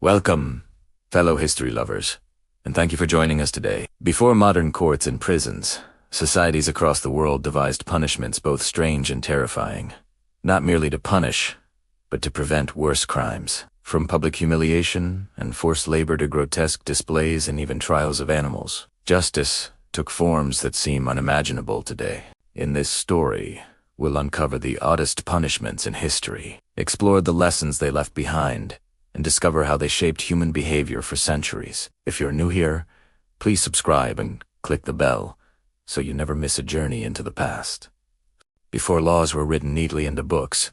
Welcome, fellow history lovers, and thank you for joining us today. Before modern courts and prisons, societies across the world devised punishments both strange and terrifying, not merely to punish, but to prevent worse crimes. From public humiliation and forced labor to grotesque displays and even trials of animals, justice took forms that seem unimaginable today. In this story, we'll uncover the oddest punishments in history, explore the lessons they left behind, and discover how they shaped human behavior for centuries. If you're new here, please subscribe and click the bell so you never miss a journey into the past. Before laws were written neatly into books,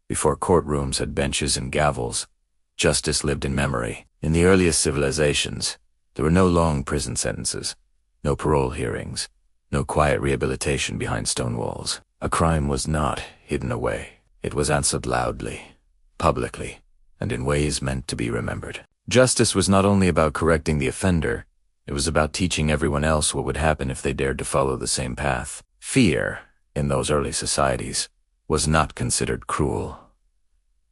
before courtrooms had benches and gavels, justice lived in memory. In the earliest civilizations, there were no long prison sentences, no parole hearings, no quiet rehabilitation behind stone walls. A crime was not hidden away. It was answered loudly, publicly, and in ways meant to be remembered. Justice was not only about correcting the offender, it was about teaching everyone else what would happen if they dared to follow the same path. Fear, in those early societies, was not considered cruel.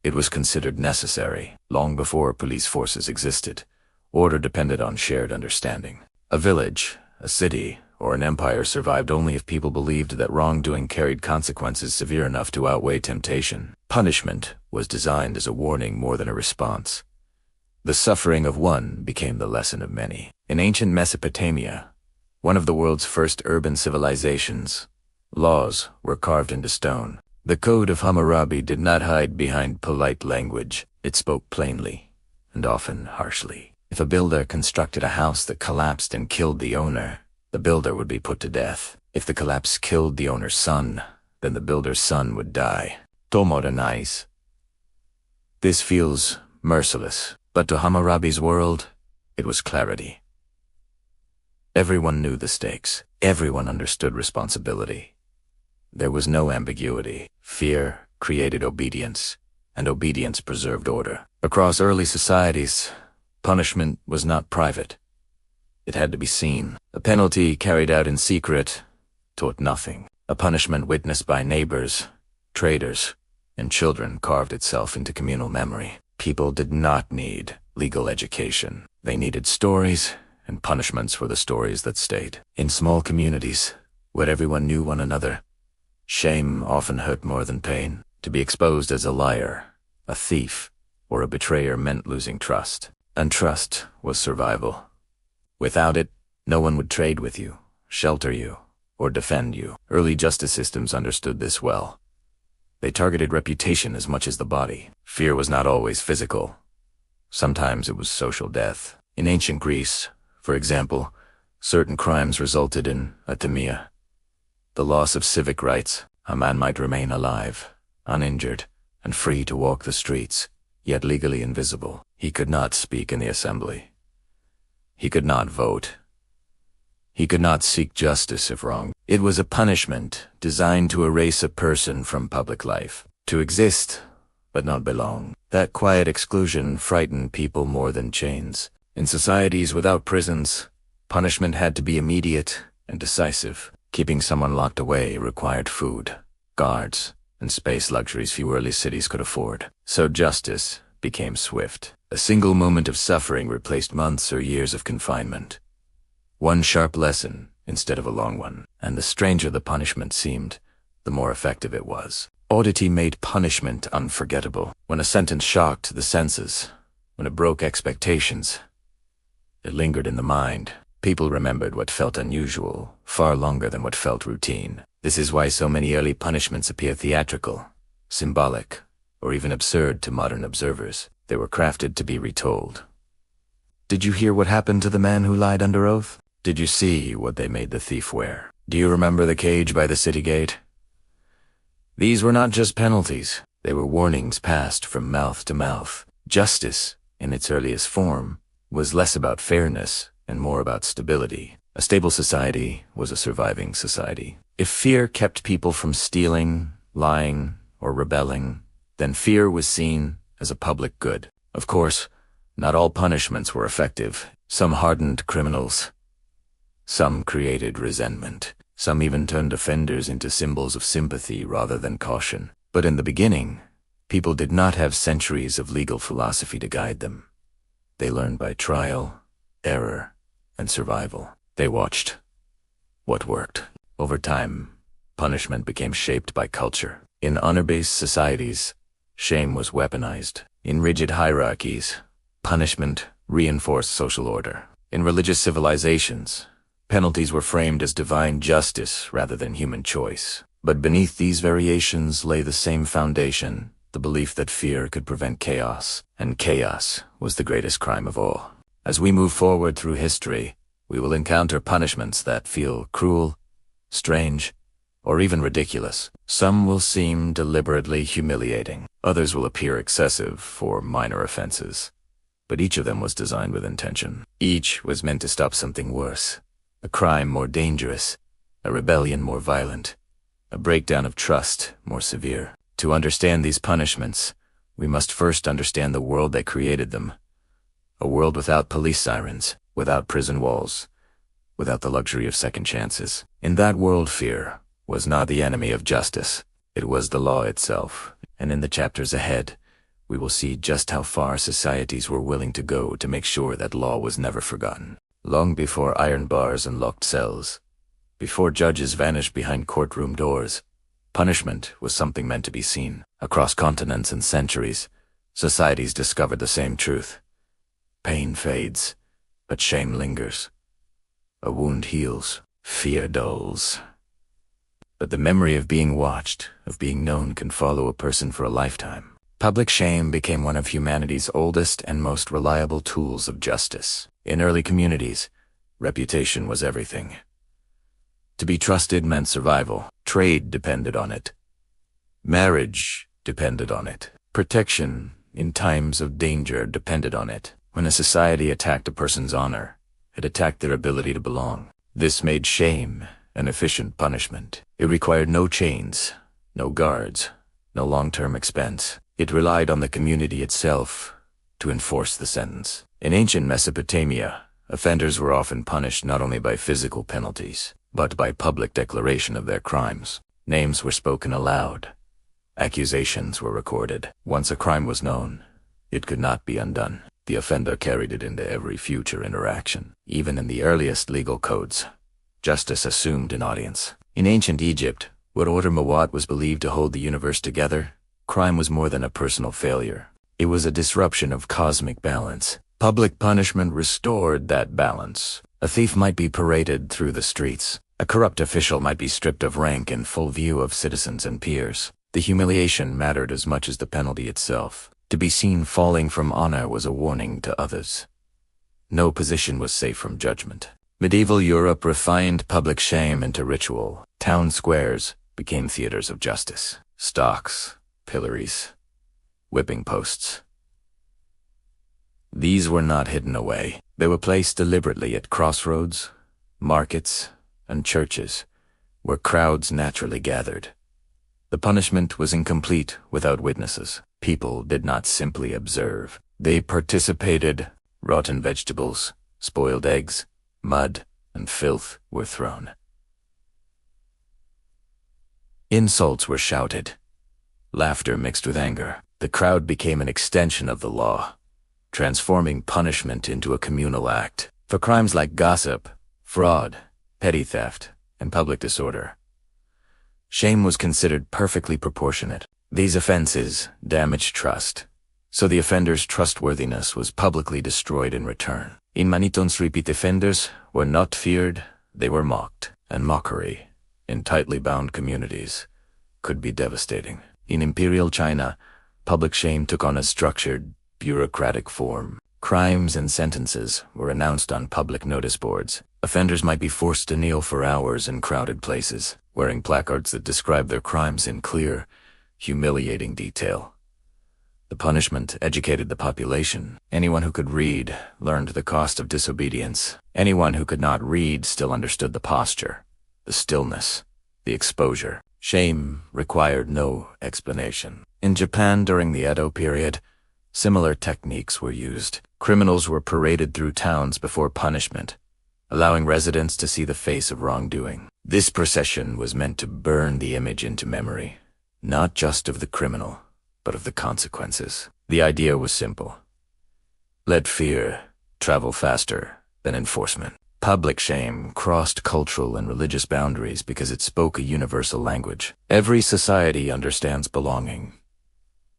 It was considered necessary. Long before police forces existed, order depended on shared understanding. A village, a city, or an empire survived only if people believed that wrongdoing carried consequences severe enough to outweigh temptation. Punishment was designed as a warning more than a response. The suffering of one became the lesson of many. In ancient Mesopotamia, one of the world's first urban civilizations, laws were carved into stone. The Code of Hammurabi did not hide behind polite language. It spoke plainly, and often harshly. If a builder constructed a house that collapsed and killed the owner, the builder would be put to death. If the collapse killed the owner's son, then the builder's son would die. To modernize. This feels merciless, but to Hammurabi's world, it was clarity. Everyone knew the stakes. Everyone understood responsibility. There was no ambiguity. Fear created obedience, and obedience preserved order. Across early societies, punishment was not private. It had to be seen. A penalty carried out in secret taught nothing. A punishment witnessed by neighbors, traders, and children carved itself into communal memory. People did not need legal education. They needed stories, and punishments were the stories that stayed. In small communities, where everyone knew one another, shame often hurt more than pain. To be exposed as a liar, a thief, or a betrayer meant losing trust. And trust was survival. Without it, no one would trade with you, shelter you, or defend you. Early justice systems understood this well. They targeted reputation as much as the body. Fear was not always physical. Sometimes it was social death. In ancient Greece, for example, certain crimes resulted in atomia, the loss of civic rights. A man might remain alive, uninjured, and free to walk the streets, yet legally invisible. He could not speak in the assembly. He could not vote. He could not seek justice if wrong. It was a punishment designed to erase a person from public life. To exist, but not belong. That quiet exclusion frightened people more than chains. In societies without prisons, punishment had to be immediate and decisive. Keeping someone locked away required food, guards, and space luxuries few early cities could afford. So justice became swift. A single moment of suffering replaced months or years of confinement. One sharp lesson instead of a long one. And the stranger the punishment seemed, the more effective it was. Oddity made punishment unforgettable. When a sentence shocked the senses, when it broke expectations, it lingered in the mind. People remembered what felt unusual far longer than what felt routine. This is why so many early punishments appear theatrical, symbolic, or even absurd to modern observers. They were crafted to be retold. Did you hear what happened to the man who lied under oath? Did you see what they made the thief wear? Do you remember the cage by the city gate? These were not just penalties. They were warnings passed from mouth to mouth. Justice, in its earliest form, was less about fairness and more about stability. A stable society was a surviving society. If fear kept people from stealing, lying, or rebelling, then fear was seen as a public good. Of course, not all punishments were effective. Some hardened criminals. Some created resentment. Some even turned offenders into symbols of sympathy rather than caution. But in the beginning, people did not have centuries of legal philosophy to guide them. They learned by trial, error, and survival. They watched what worked. Over time, punishment became shaped by culture. In honor-based societies, shame was weaponized. In rigid hierarchies, punishment reinforced social order. In religious civilizations, penalties were framed as divine justice rather than human choice. But beneath these variations lay the same foundation, the belief that fear could prevent chaos, and chaos was the greatest crime of all. As we move forward through history, we will encounter punishments that feel cruel, strange, or even ridiculous. Some will seem deliberately humiliating. Others will appear excessive for minor offenses. But each of them was designed with intention. Each was meant to stop something worse. A crime more dangerous, a rebellion more violent, a breakdown of trust more severe. To understand these punishments, we must first understand the world that created them. A world without police sirens, without prison walls, without the luxury of second chances. In that world, fear was not the enemy of justice. It was the law itself. And in the chapters ahead, we will see just how far societies were willing to go to make sure that law was never forgotten. Long before iron bars and locked cells, before judges vanished behind courtroom doors, punishment was something meant to be seen. Across continents and centuries, societies discovered the same truth. Pain fades, but shame lingers. A wound heals, fear dulls. But the memory of being watched, of being known, can follow a person for a lifetime. Public shame became one of humanity's oldest and most reliable tools of justice. In early communities, reputation was everything. To be trusted meant survival. Trade depended on it. Marriage depended on it. Protection in times of danger depended on it. When a society attacked a person's honor, it attacked their ability to belong. This made shame an efficient punishment. It required no chains, no guards, no long-term expense. It relied on the community itself to enforce the sentence. In ancient Mesopotamia, offenders were often punished not only by physical penalties, but by public declaration of their crimes. Names were spoken aloud. Accusations were recorded. Once a crime was known, it could not be undone. The offender carried it into every future interaction. Even in the earliest legal codes, justice assumed an audience. In ancient Egypt, what order Mawat was believed to hold the universe together, crime was more than a personal failure. It was a disruption of cosmic balance. Public punishment restored that balance. A thief might be paraded through the streets. A corrupt official might be stripped of rank in full view of citizens and peers. The humiliation mattered as much as the penalty itself. To be seen falling from honor was a warning to others. No position was safe from judgment. Medieval Europe refined public shame into ritual. Town squares became theaters of justice. Stocks, pillories, whipping posts. These were not hidden away. They were placed deliberately at crossroads, markets, and churches, where crowds naturally gathered. The punishment was incomplete without witnesses. People did not simply observe. They participated. Rotten vegetables, spoiled eggs, mud, and filth were thrown. Insults were shouted. Laughter mixed with anger. The crowd became an extension of the law, transforming punishment into a communal act. For crimes like gossip, fraud, petty theft, and public disorder, shame was considered perfectly proportionate. These offenses damaged trust, so the offender's trustworthiness was publicly destroyed in return. In Manitons, repeat offenders were not feared, they were mocked, and mockery, in tightly bound communities, could be devastating. In Imperial China, public shame took on a structured, bureaucratic form. Crimes and sentences were announced on public notice boards. Offenders might be forced to kneel for hours in crowded places, wearing placards that described their crimes in clear, humiliating detail. The punishment educated the population. Anyone who could read learned the cost of disobedience. Anyone who could not read still understood the posture, the stillness, the exposure. Shame required no explanation. In Japan during the Edo period, similar techniques were used. Criminals were paraded through towns before punishment, allowing residents to see the face of wrongdoing. This procession was meant to burn the image into memory, not just of the criminal, but of the consequences. The idea was simple. let fear travel faster than enforcement. Public shame crossed cultural and religious boundaries because it spoke a universal language. Every society understands belonging.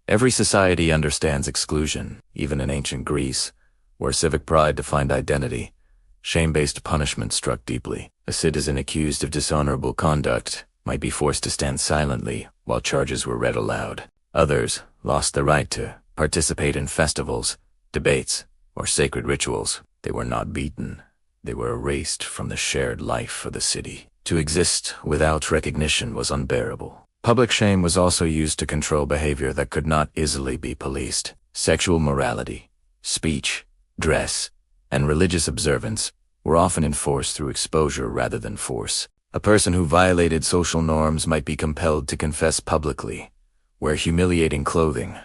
Every society understands exclusion, even in ancient Greece, where civic pride defined identity. Shame-based punishment struck deeply. A citizen accused of dishonorable conduct might be forced to stand silently while charges were read aloud. Others lost the right to participate in festivals, debates, or sacred rituals. They were not beaten. They were erased from the shared life of the city. To exist without recognition was unbearable. Public shame was also used to control behavior that could not easily be policed. Sexual morality, speech, dress, and religious observance were often enforced through exposure rather than force. A person who violated social norms might be compelled to confess publicly, wear humiliating clothing,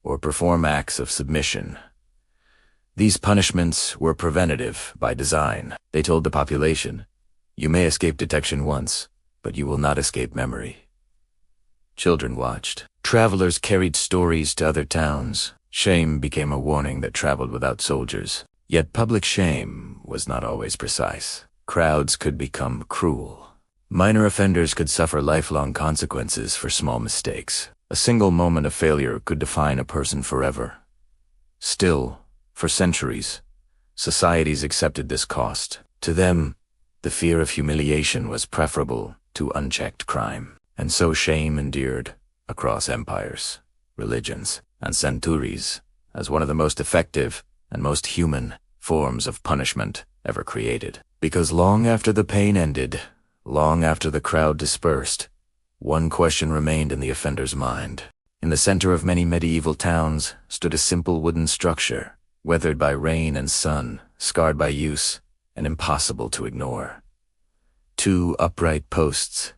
or perform acts of submission. These punishments were preventative by design. They told the population, "You may escape detection once, but you will not escape memory." Children watched. Travelers carried stories to other towns. Shame became a warning that traveled without soldiers. Yet public shame was not always precise. Crowds could become cruel. Minor offenders could suffer lifelong consequences for small mistakes. A single moment of failure could define a person forever. Still, for centuries, societies accepted this cost. To them, the fear of humiliation was preferable to unchecked crime. And so shame endured across empires, religions, and centuries as one of the most effective and most human forms of punishment ever created. Because long after the pain ended, long after the crowd dispersed, one question remained in the offender's mind. In the center of many medieval towns stood a simple wooden structure, weathered by rain and sun, scarred by use, and impossible to ignore. 2 upright posts,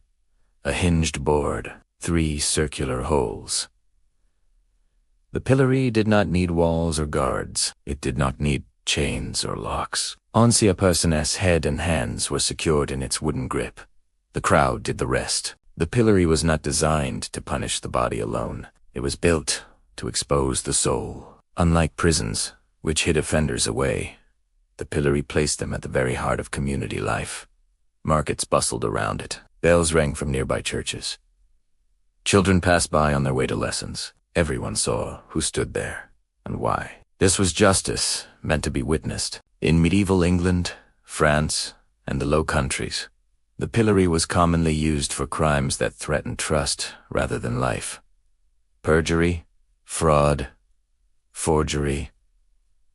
a hinged board, 3 circular holes. The pillory did not need walls or guards. It did not need chains or locks. Once a person's head and hands were secured in its wooden grip, the crowd did the rest. The pillory was not designed to punish the body alone. It was built to expose the soul. Unlike prisons, which hid offenders away, the pillory placed them at the very heart of community life. Markets bustled around it. Bells rang from nearby churches. Children passed by on their way to lessons. Everyone saw who stood there and why. This was justice meant to be witnessed. In medieval England, France, and the Low Countries, the pillory was commonly used for crimes that threatened trust rather than life. Perjury, fraud, forgery,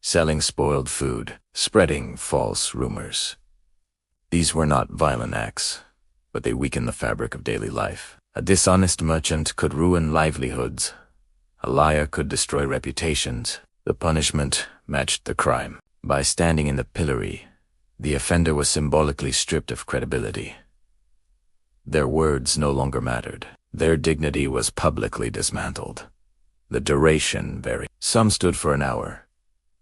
selling spoiled food, spreading false rumors. These were not violent acts, but they weakened the fabric of daily life. A dishonest merchant could ruin livelihoods. A liar could destroy reputations. The punishment matched the crime. By standing in the pillory, the offender was symbolically stripped of credibility. Their words no longer mattered. Their dignity was publicly dismantled. The duration varied. Some stood for an hour,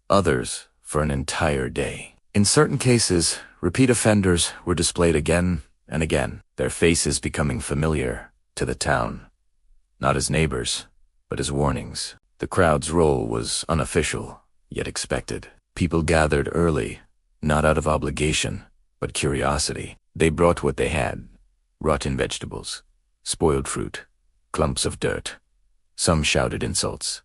others for an entire day. In certain cases, repeat offenders were displayed again and again, their faces becoming familiar to the town, not as neighbors, but as warnings. The crowd's role was unofficial, yet expected. People gathered early, not out of obligation, but curiosity. They brought what they had: rotten vegetables, spoiled fruit, clumps of dirt. Some shouted insults.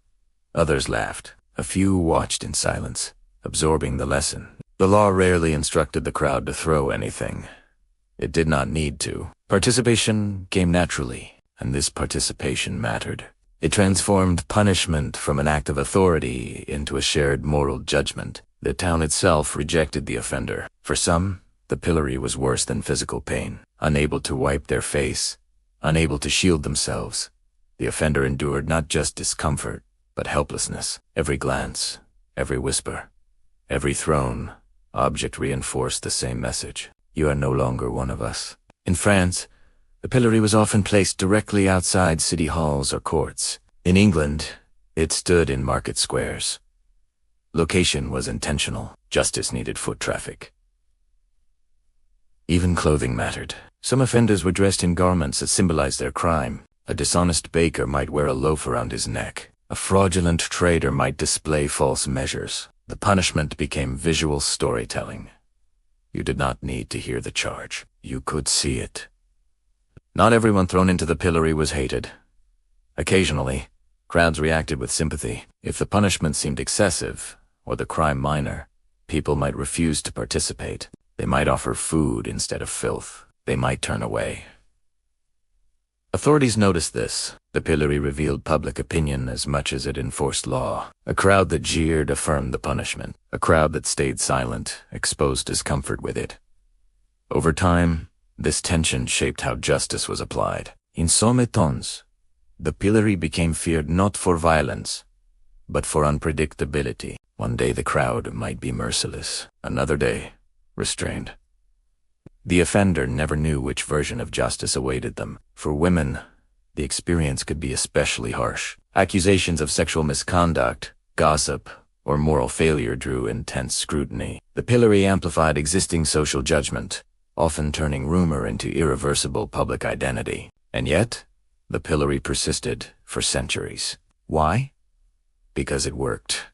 Others laughed. A few watched in silence, absorbing the lesson. The law rarely instructed the crowd to throw anything. It did not need to. Participation came naturally, and this participation mattered. It transformed punishment from an act of authority into a shared moral judgment. The town itself rejected the offender. For some, the pillory was worse than physical pain. Unable to wipe their face, unable to shield themselves, the offender endured not just discomfort, but helplessness. Every glance, every whisper, every thrown object reinforced the same message: you are no longer one of us. In France, the pillory was often placed directly outside city halls or courts. In England, it stood in market squares. Location was intentional. Justice needed foot traffic. Even clothing mattered. Some offenders were dressed in garments that symbolized their crime. A dishonest baker might wear a loaf around his neck. A fraudulent trader might display false measures. The punishment became visual storytelling. You did not need to hear the charge. You could see it. Not everyone thrown into the pillory was hated. Occasionally, crowds reacted with sympathy. If the punishment seemed excessive, or the crime minor, people might refuse to participate. They might offer food instead of filth. They might turn away. Authorities noticed this. The pillory revealed public opinion as much as it enforced law. A crowd that jeered affirmed the punishment. A crowd that stayed silent exposed discomfort with it. Over time, this tension shaped how justice was applied. In some tons, the pillory became feared not for violence, but for unpredictability. One day the crowd might be merciless, another day, restrained. The offender never knew which version of justice awaited them. For women, the experience could be especially harsh. Accusations of sexual misconduct, gossip, or moral failure drew intense scrutiny. The pillory amplified existing social judgment, often turning rumor into irreversible public identity. And yet, the pillory persisted for centuries. Why? Because it worked.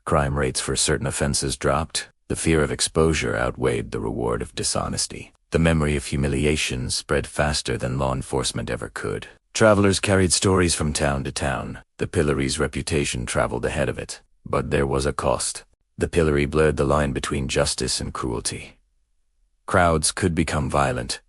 Crime rates for certain offenses dropped. The fear of exposure outweighed the reward of dishonesty. The memory of humiliation spread faster than law enforcement ever could. Travelers carried stories from town to town. The pillory's reputation traveled ahead of it. But there was a cost. The pillory blurred the line between justice and cruelty. Crowds could become violent.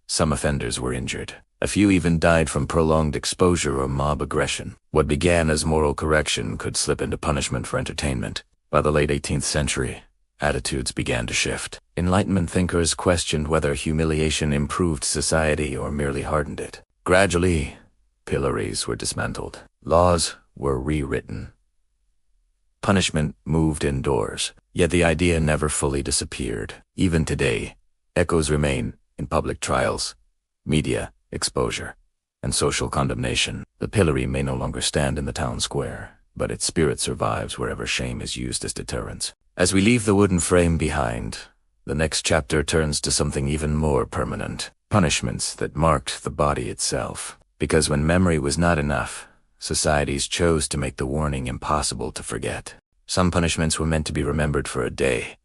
Some offenders were injured. A few even died from prolonged exposure or mob aggression. What began as moral correction could slip into punishment for entertainment. By the late 18th century, attitudes began to shift. Enlightenment thinkers questioned whether humiliation improved society or merely hardened it. Gradually, pillories were dismantled. Laws were rewritten. Punishment moved indoors, yet the idea never fully disappeared. Even today, echoes remain in public trials, media exposure, and social condemnation. The pillory may no longer stand in the town square, but its spirit survives wherever shame is used as deterrence. As we leave the wooden frame behind, the next chapter turns to something even more permanent. Punishments that marked the body itself. Because when memory was not enough, societies chose to make the warning impossible to forget. Some punishments were meant to be remembered for a day.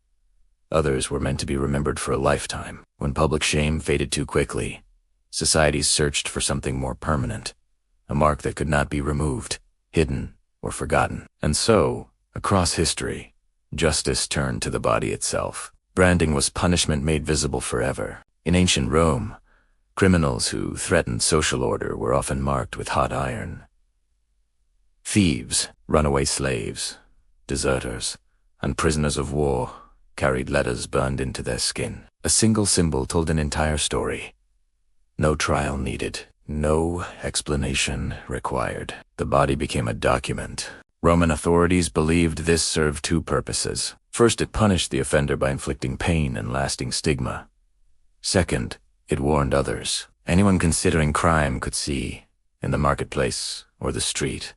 Others were meant to be remembered for a lifetime. When public shame faded too quickly, societies searched for something more permanent, a mark that could not be removed, hidden, or forgotten. And so, across history, justice turned to the body itself. Branding was punishment made visible forever. In ancient Rome, criminals who threatened social order were often marked with hot iron. Thieves, runaway slaves, deserters, and prisoners of war carried letters burned into their skin. A single symbol told an entire story. No trial needed, no explanation required. The body became a document. Roman authorities believed this served two purposes. First, it punished the offender by inflicting pain and lasting stigma. Second, it warned others. Anyone considering crime could see, in the marketplace or the street,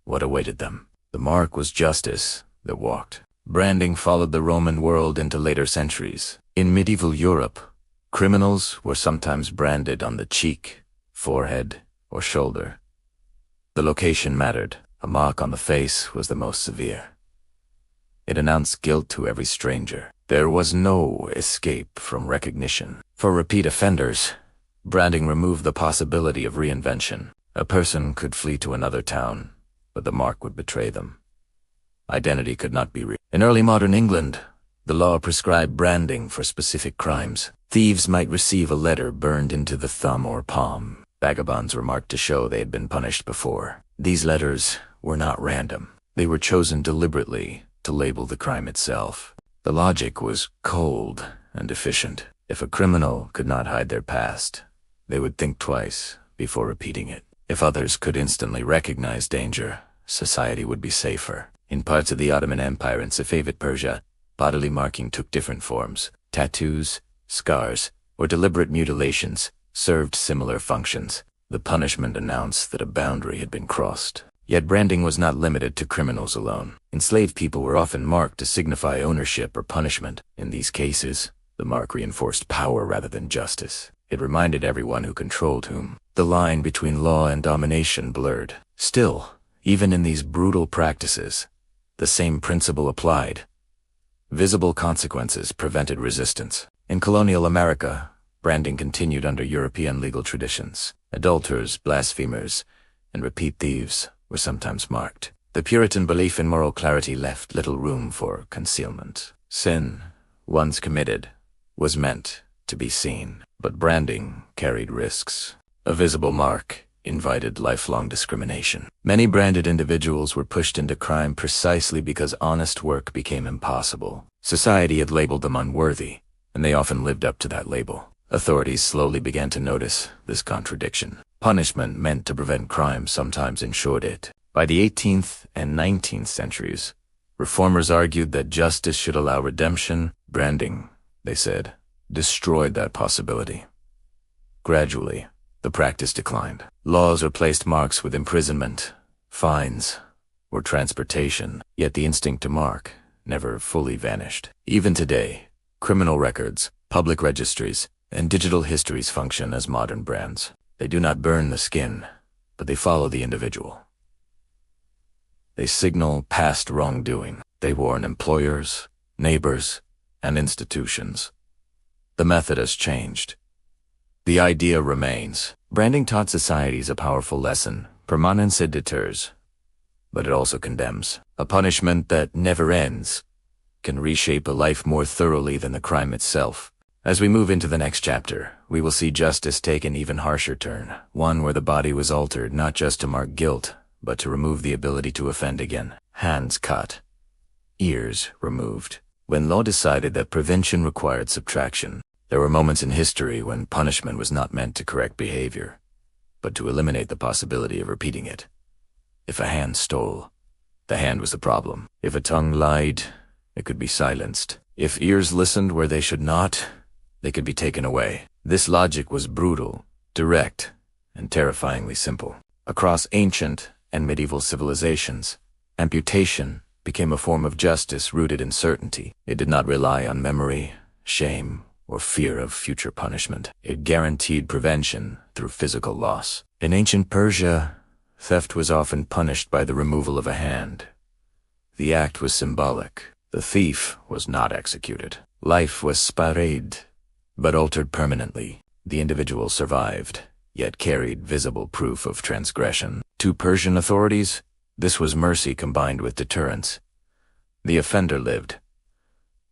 what awaited them. The mark was justice that walked. Branding followed the Roman world into later centuries. In medieval Europe, criminals were sometimes branded on the cheek, forehead, or shoulder. The location mattered. A mark on the face was the most severe. It announced guilt to every stranger. There was no escape from recognition. For repeat offenders, branding removed the possibility of reinvention. A person could flee to another town, but the mark would betray them. Identity could not be In early modern England, the law prescribed branding for specific crimes. Thieves might receive a letter burned into the thumb or palm. Vagabonds were marked to show they had been punished before. These letters were not random. They were chosen deliberately to label the crime itself. The logic was cold and efficient. If a criminal could not hide their past, they would think twice before repeating it. If others could instantly recognize danger, society would be safer. In parts of the Ottoman Empire and Safavid Persia, bodily marking took different forms. Tattoos, scars, or deliberate mutilations served similar functions. The punishment announced that a boundary had been crossed. Yet branding was not limited to criminals alone. Enslaved people were often marked to signify ownership or punishment. In these cases, the mark reinforced power rather than justice. It reminded everyone who controlled whom. The line between law and domination blurred. Still, even in these brutal practices, the same principle applied. Visible consequences prevented resistance. In colonial America, branding continued under European legal traditions. Adulterers, blasphemers, and repeat thieves were sometimes marked. The Puritan belief in moral clarity left little room for concealment. Sin, once committed, was meant to be seen, but branding carried risks. A visible mark invited lifelong discrimination. Many branded individuals were pushed into crime precisely because honest work became impossible. Society had labeled them unworthy, and they often lived up to that label. Authorities slowly began to notice this contradiction. Punishment meant to prevent crime sometimes ensured it. By the 18th and 19th centuries, reformers argued that justice should allow redemption. Branding, they said, destroyed that possibility. Gradually, the practice declined. Laws replaced marks with imprisonment, fines, or transportation, yet the instinct to mark never fully vanished. Even today, criminal records, public registries, and digital histories function as modern brands. They do not burn the skin, but they follow the individual. They signal past wrongdoing. They warn employers, neighbors, and institutions. The method has changed. The idea remains. Branding taught societies a powerful lesson. Permanence deters, but it also condemns. A punishment that never ends can reshape a life more thoroughly than the crime itself. As we move into the next chapter, we will see justice take an even harsher turn, one where the body was altered not just to mark guilt, but to remove the ability to offend again. Hands cut, ears removed. When law decided that prevention required subtraction, there were moments in history when punishment was not meant to correct behavior, but to eliminate the possibility of repeating it. If a hand stole, the hand was the problem. If a tongue lied, it could be silenced. If ears listened where they should not, they could be taken away. This logic was brutal, direct, and terrifyingly simple. Across ancient and medieval civilizations, amputation became a form of justice rooted in certainty. It did not rely on memory, shame, or fear of future punishment. It guaranteed prevention through physical loss. In ancient Persia, theft was often punished by the removal of a hand. The act was symbolic. The thief was not executed. Life was spared, but altered permanently. The individual survived, yet carried visible proof of transgression. To Persian authorities, this was mercy combined with deterrence. The offender lived.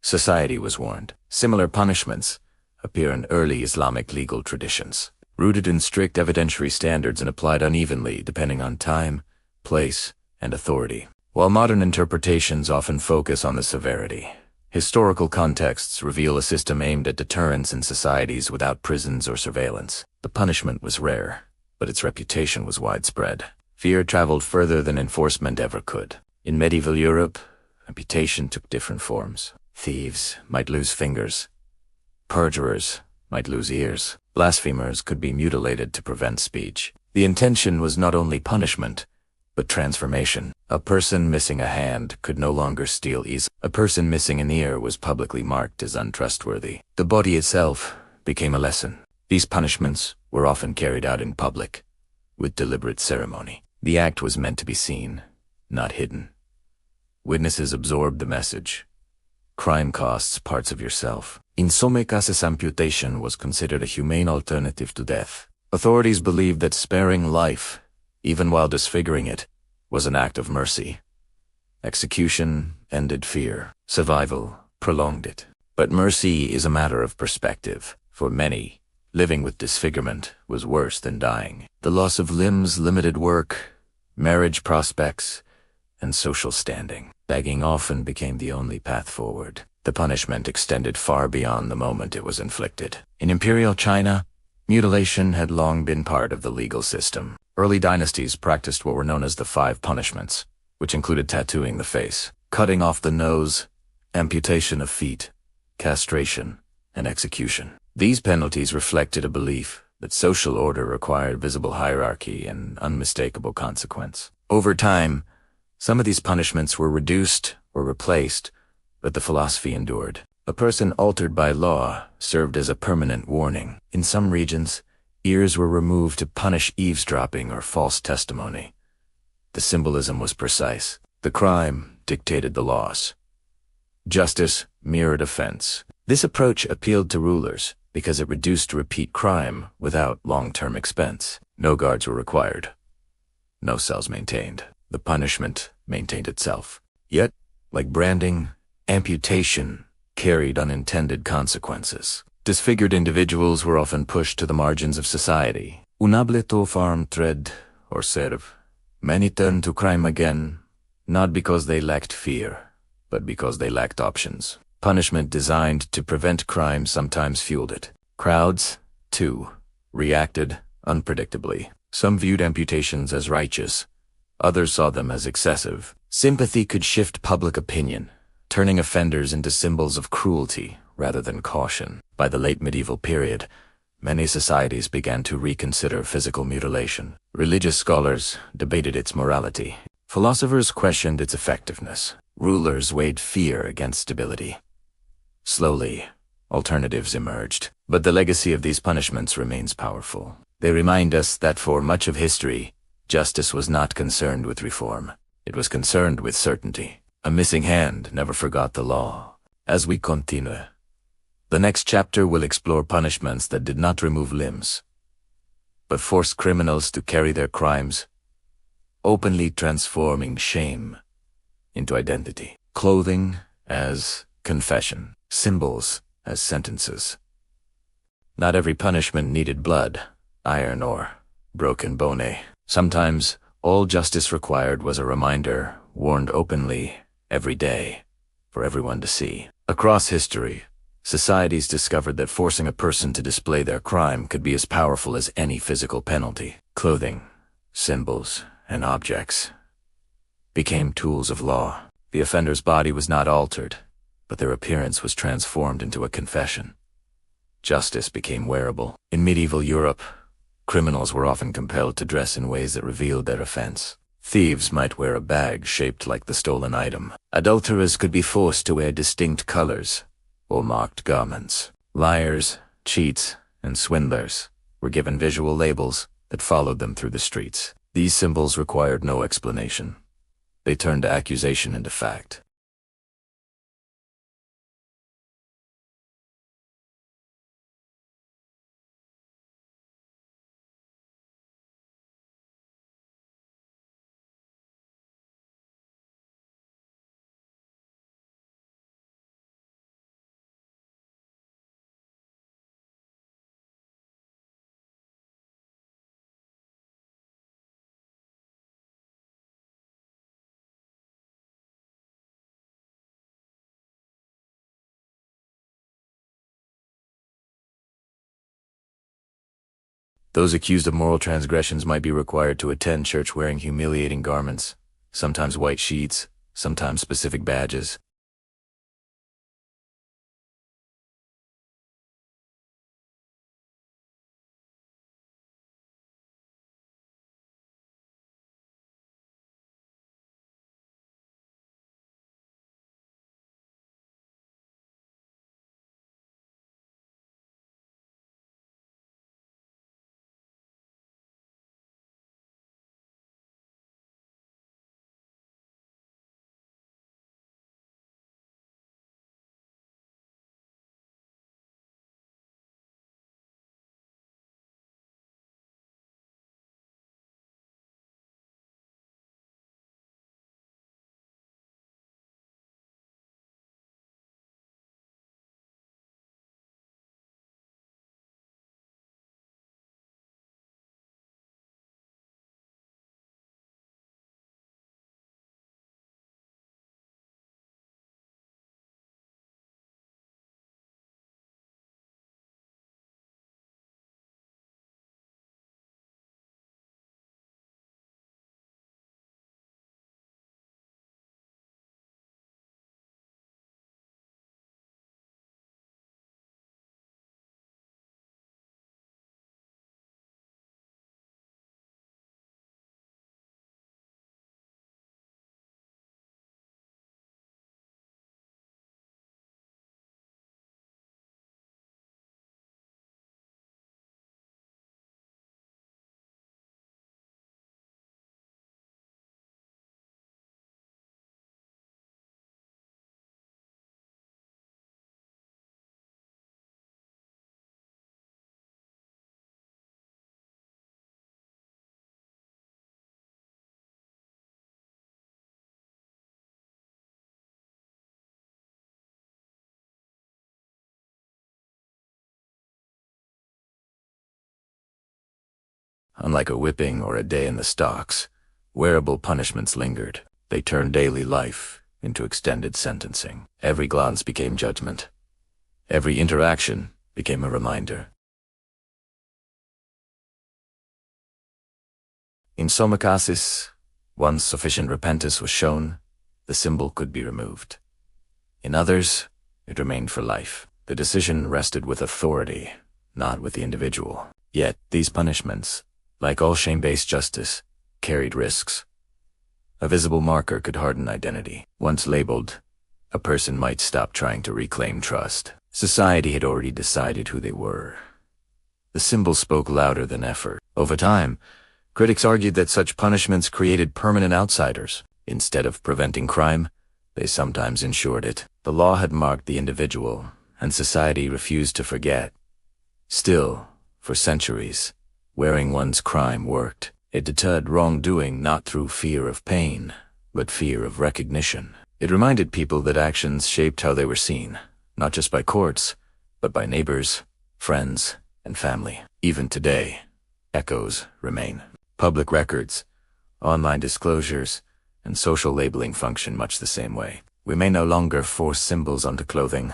Society was warned. Similar punishments appear in early Islamic legal traditions, rooted in strict evidentiary standards and applied unevenly depending on time, place, and authority. While modern interpretations often focus on the severity, historical contexts reveal a system aimed at deterrence in societies without prisons or surveillance. The punishment was rare, but its reputation was widespread. Fear traveled further than enforcement ever could. In medieval Europe, amputation took different forms. Thieves might lose fingers. Perjurers might lose ears. Blasphemers could be mutilated to prevent speech. The intention was not only punishment, but transformation. A person missing a hand could no longer steal easily. A person missing an ear was publicly marked as untrustworthy. The body itself became a lesson. These punishments were often carried out in public, with deliberate ceremony. The act was meant to be seen, not hidden. Witnesses absorbed the message. Crime costs parts of yourself. In some cases, amputation was considered a humane alternative to death. Authorities believed that sparing life, even while disfiguring it, was an act of mercy. Execution ended fear. Survival prolonged it. But mercy is a matter of perspective. For many, living with disfigurement was worse than dying. The loss of limbs limited work, marriage prospects, and social standing. Begging often became the only path forward. The punishment extended far beyond the moment it was inflicted. In Imperial China, mutilation had long been part of the legal system. Early dynasties practiced what were known as the 5 punishments, which included tattooing the face, cutting off the nose, amputation of feet, castration, and execution. These penalties reflected a belief that social order required visible hierarchy and unmistakable consequence. Over time, some of these punishments were reduced or replaced, but the philosophy endured. A person altered by law served as a permanent warning. In some regions, ears were removed to punish eavesdropping or false testimony. The symbolism was precise. The crime dictated the laws. Justice mirrored offense. This approach appealed to rulers because it reduced repeat crime without long-term expense. No guards were required. No cells maintained. The punishment maintained itself. Yet, like branding, amputation carried unintended consequences. Disfigured individuals were often pushed to the margins of society. Unable farm thread or serve. Many turned to crime again, not because they lacked fear, but because they lacked options. Punishment designed to prevent crime sometimes fueled it. Crowds, too, reacted unpredictably. Some viewed amputations as righteous. Others saw them as excessive. Sympathy could shift public opinion, turning offenders into symbols of cruelty rather than caution. By the late medieval period, many societies began to reconsider physical mutilation. Religious scholars debated its morality. Philosophers questioned its effectiveness. Rulers weighed fear against stability. Slowly, alternatives emerged, but the legacy of these punishments remains powerful. They remind us that for much of history, justice was not concerned with reform. It was concerned with certainty. A missing hand never forgot the law. As we continue, the next chapter will explore punishments that did not remove limbs, but forced criminals to carry their crimes, openly transforming shame into identity. Clothing as confession, symbols as sentences. Not every punishment needed blood, iron, or broken bone. Sometimes, all justice required was a reminder, warned openly, every day, for everyone to see. Across history, societies discovered that forcing a person to display their crime could be as powerful as any physical penalty. Clothing, symbols, and objects became tools of law. The offender's body was not altered, but their appearance was transformed into a confession. Justice became wearable. In medieval Europe, criminals were often compelled to dress in ways that revealed their offense. Thieves might wear a bag shaped like the stolen item. Adulterers could be forced to wear distinct colors or marked garments. Liars, cheats, and swindlers were given visual labels that followed them through the streets. These symbols required no explanation. They turned accusation into fact. Those accused of moral transgressions might be required to attend church wearing humiliating garments, sometimes white sheets, sometimes specific badges. unlike a whipping or a day in the stocks, wearable punishments lingered. They turned daily life into extended sentencing. Every glance became judgment. Every interaction became a reminder. In some cases, once sufficient repentance was shown, the symbol could be removed. In others, it remained for life. The decision rested with authority, not with the individual. Yet, these punishments, like all shame-based justice, carried risks. A visible marker could harden identity. Once labeled, a person might stop trying to reclaim trust. Society had already decided who they were. The symbol spoke louder than effort. Over time, critics argued that such punishments created permanent outsiders. Instead of preventing crime, they sometimes ensured it. The law had marked the individual, and society refused to forget. Still, for centuries, wearing one's crime worked. It deterred wrongdoing not through fear of pain, but fear of recognition. It reminded people that actions shaped how they were seen, not just by courts, but by neighbors, friends, and family. Even today, echoes remain. Public records, online disclosures, and social labeling function much the same way. We may no longer force symbols onto clothing,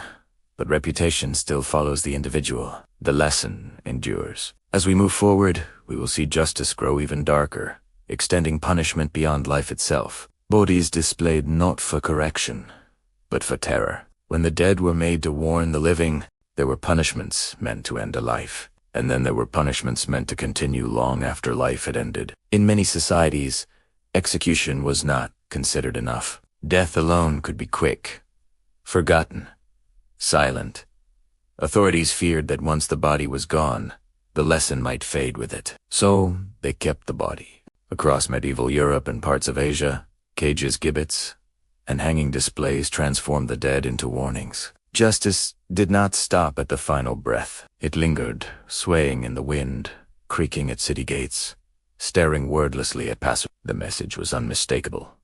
but reputation still follows the individual. The lesson endures. As we move forward, we will see justice grow even darker, extending punishment beyond life itself. Bodies displayed not for correction, but for terror. When the dead were made to warn the living, there were punishments meant to end a life. And then there were punishments meant to continue long after life had ended. In many societies, execution was not considered enough. Death alone could be quick, forgotten, silent. Authorities feared that once the body was gone, the lesson might fade with it. So they kept the body. Across medieval Europe and parts of Asia, cages, gibbets, and hanging displays transformed the dead into warnings. Justice did not stop at the final breath. It lingered, swaying in the wind, creaking at city gates, staring wordlessly at passers. The message was unmistakable.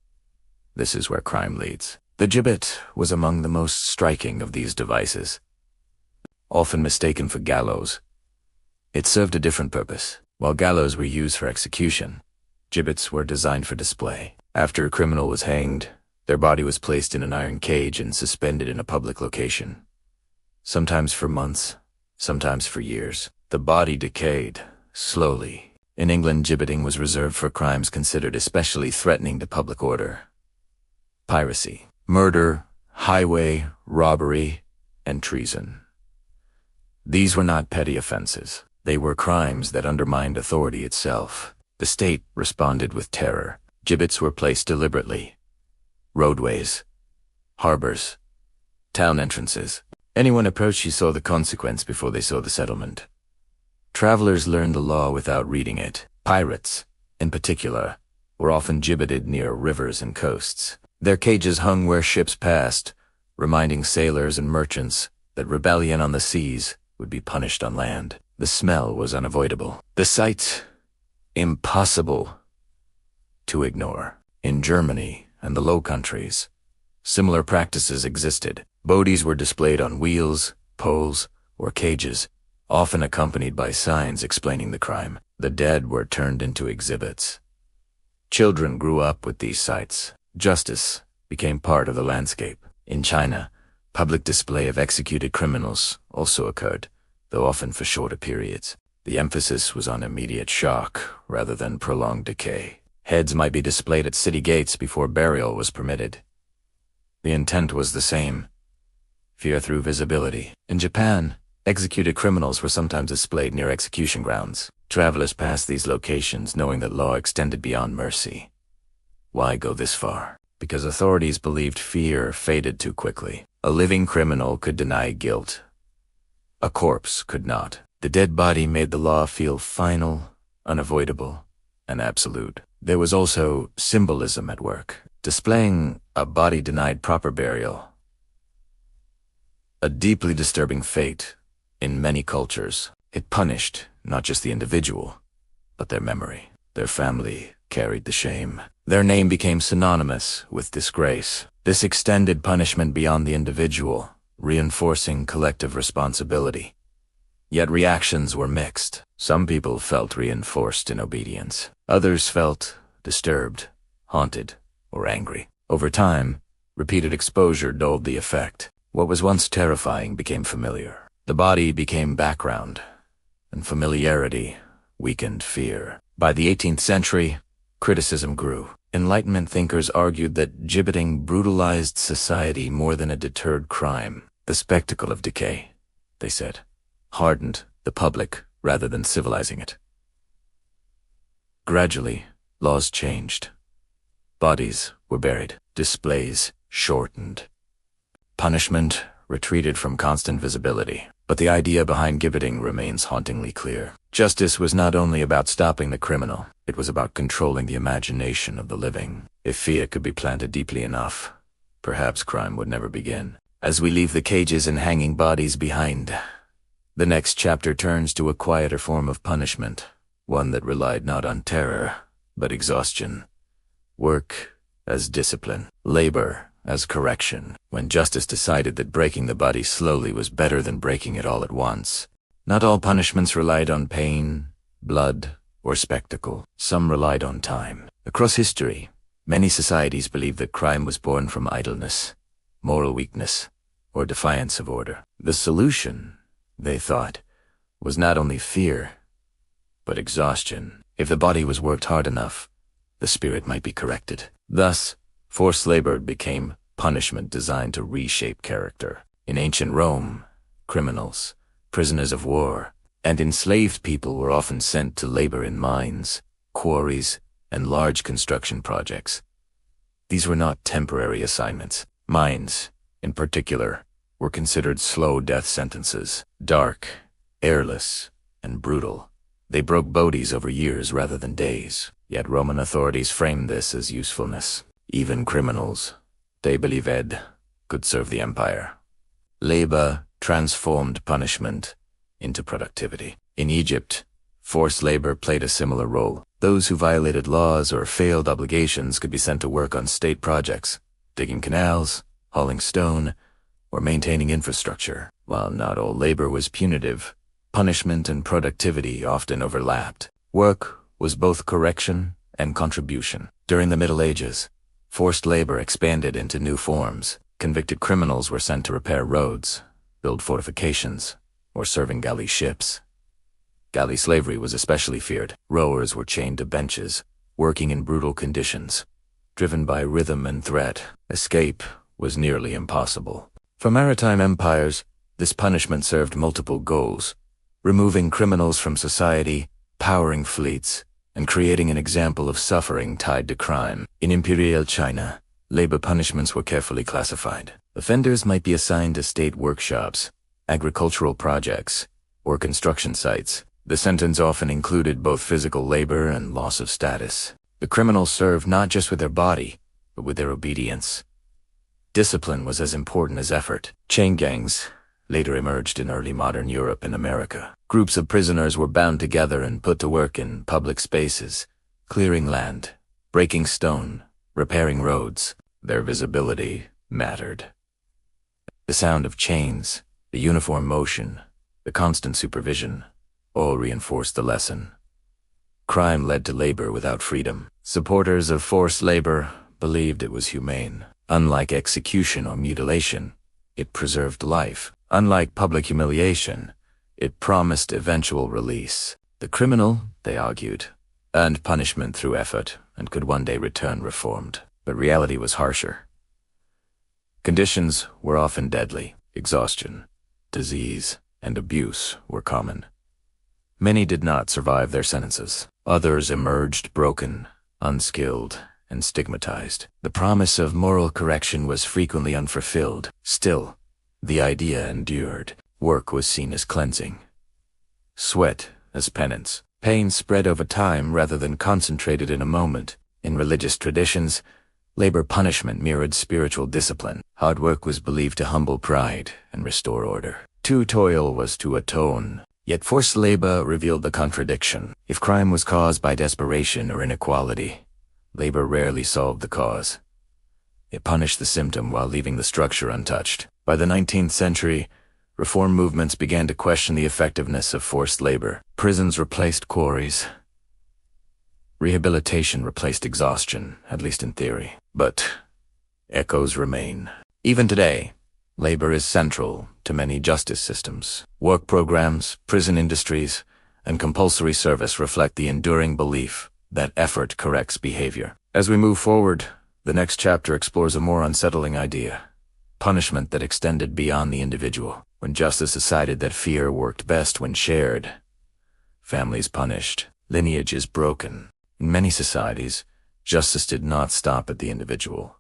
This is where crime leads. The gibbet was among the most striking of these devices. Often mistaken for gallows, it served a different purpose. While gallows were used for execution, gibbets were designed for display. After a criminal was hanged, their body was placed in an iron cage and suspended in a public location. Sometimes for months, sometimes for years. The body decayed, slowly. In England, gibbeting was reserved for crimes considered especially threatening to public order. Piracy, murder, highway, robbery, and treason. These were not petty offenses. They were crimes that undermined authority itself. The state responded with terror. Gibbets were placed deliberately. Roadways, harbors, town entrances. Anyone approached you saw the consequence before they saw the settlement. Travelers learned the law without reading it. Pirates, in particular, were often gibbeted near rivers and coasts. Their cages hung where ships passed, reminding sailors and merchants that rebellion on the seas would be punished on land. The smell was unavoidable. The sight, impossible to ignore. In Germany and the Low Countries, similar practices existed. Bodies were displayed on wheels, poles, or cages, often accompanied by signs explaining the crime. The dead were turned into exhibits. Children grew up with these sights. Justice became part of the landscape. In China, public display of executed criminals also occurred, though often for shorter periods. The emphasis was on immediate shock rather than prolonged decay. Heads might be displayed at city gates before burial was permitted. The intent was the same: fear through visibility. In Japan, executed criminals were sometimes displayed near execution grounds. Travelers passed these locations knowing that law extended beyond mercy. Why go this far? Because authorities believed fear faded too quickly. A living criminal could deny guilt. A corpse could not. The dead body made the law feel final, unavoidable, and absolute. There was also symbolism at work. Displaying a body denied proper burial, a deeply disturbing fate in many cultures. It punished not just the individual, but their memory. Their family carried the shame. Their name became synonymous with disgrace. This extended punishment beyond the individual, reinforcing collective responsibility. Yet reactions were mixed. Some people felt reinforced in obedience. Others felt disturbed, haunted, or angry. Over time, repeated exposure dulled the effect. What was once terrifying became familiar. The body became background, and familiarity weakened fear. By the 18th century, criticism grew. Enlightenment thinkers argued that gibbeting brutalized society more than it deterred crime. The spectacle of decay, they said, hardened the public rather than civilizing it. Gradually, laws changed. Bodies were buried, displays shortened. Punishment retreated from constant visibility. But the idea behind gibbeting remains hauntingly clear. Justice was not only about stopping the criminal, it was about controlling the imagination of the living. If fear could be planted deeply enough, perhaps crime would never begin. As we leave the cages and hanging bodies behind, the next chapter turns to a quieter form of punishment, one that relied not on terror, but exhaustion. Work as discipline, labor as correction, when justice decided that breaking the body slowly was better than breaking it all at once. Not all punishments relied on pain, blood, or spectacle. Some relied on time. Across history, many societies believed that crime was born from idleness, moral weakness, or defiance of order. The solution, they thought, was not only fear, but exhaustion. If the body was worked hard enough, the spirit might be corrected. Thus, forced labor became punishment designed to reshape character. In ancient Rome, criminals, prisoners of war, and enslaved people were often sent to labor in mines, quarries, and large construction projects. These were not temporary assignments. Mines, in particular, were considered slow death sentences, dark, airless, and brutal. They broke bodies over years rather than days. Yet Roman authorities framed this as usefulness. Even criminals, devised, could serve the empire. Labor transformed punishment into productivity. In Egypt, forced labor played a similar role. Those who violated laws or failed obligations could be sent to work on state projects, digging canals, hauling stone, or maintaining infrastructure. While not all labor was punitive, punishment and productivity often overlapped. Work was both correction and contribution. During the Middle Ages, forced labor expanded into new forms. Convicted criminals were sent to repair roads, build fortifications, or serving galley ships. Galley slavery was especially feared. Rowers were chained to benches, working in brutal conditions. Driven by rhythm and threat, escape was nearly impossible. For maritime empires, this punishment served multiple goals: removing criminals from society, powering fleets, and creating an example of suffering tied to crime. In Imperial China, labor punishments were carefully classified. Offenders might be assigned to state workshops, agricultural projects, or construction sites. The sentence often included both physical labor and loss of status. The criminals served not just with their body, but with their obedience. Discipline was as important as effort. Chain gangs later emerged in early modern Europe and America. Groups of prisoners were bound together and put to work in public spaces, clearing land, breaking stone, repairing roads. Their visibility mattered. The sound of chains, the uniform motion, the constant supervision, all reinforced the lesson. Crime led to labor without freedom. Supporters of forced labor believed it was humane. Unlike execution or mutilation, it preserved life. Unlike public humiliation, it promised eventual release. The criminal, they argued, earned punishment through effort and could one day return reformed. But reality was harsher. Conditions were often deadly. Exhaustion, disease, and abuse were common. Many did not survive their sentences. Others emerged broken, unskilled, and stigmatized. The promise of moral correction was frequently unfulfilled. Still, the idea endured. Work was seen as cleansing, sweat as penance. Pain spread over time rather than concentrated in a moment. In religious traditions, labor punishment mirrored spiritual discipline. Hard work was believed to humble pride and restore order. To toil was to atone. Yet forced labor revealed the contradiction. If crime was caused by desperation or inequality, labor rarely solved the cause. It punished the symptom while leaving the structure untouched. By the 19th century, reform movements began to question the effectiveness of forced labor. Prisons replaced quarries. Rehabilitation replaced exhaustion, at least in theory. But echoes remain. Even today, labor is central to many justice systems. Work programs, prison industries, and compulsory service reflect the enduring belief that effort corrects behavior. As we move forward, the next chapter explores a more unsettling idea: punishment that extended beyond the individual. When justice decided that fear worked best when shared, families punished, lineages broken. In many societies, justice did not stop at the individual.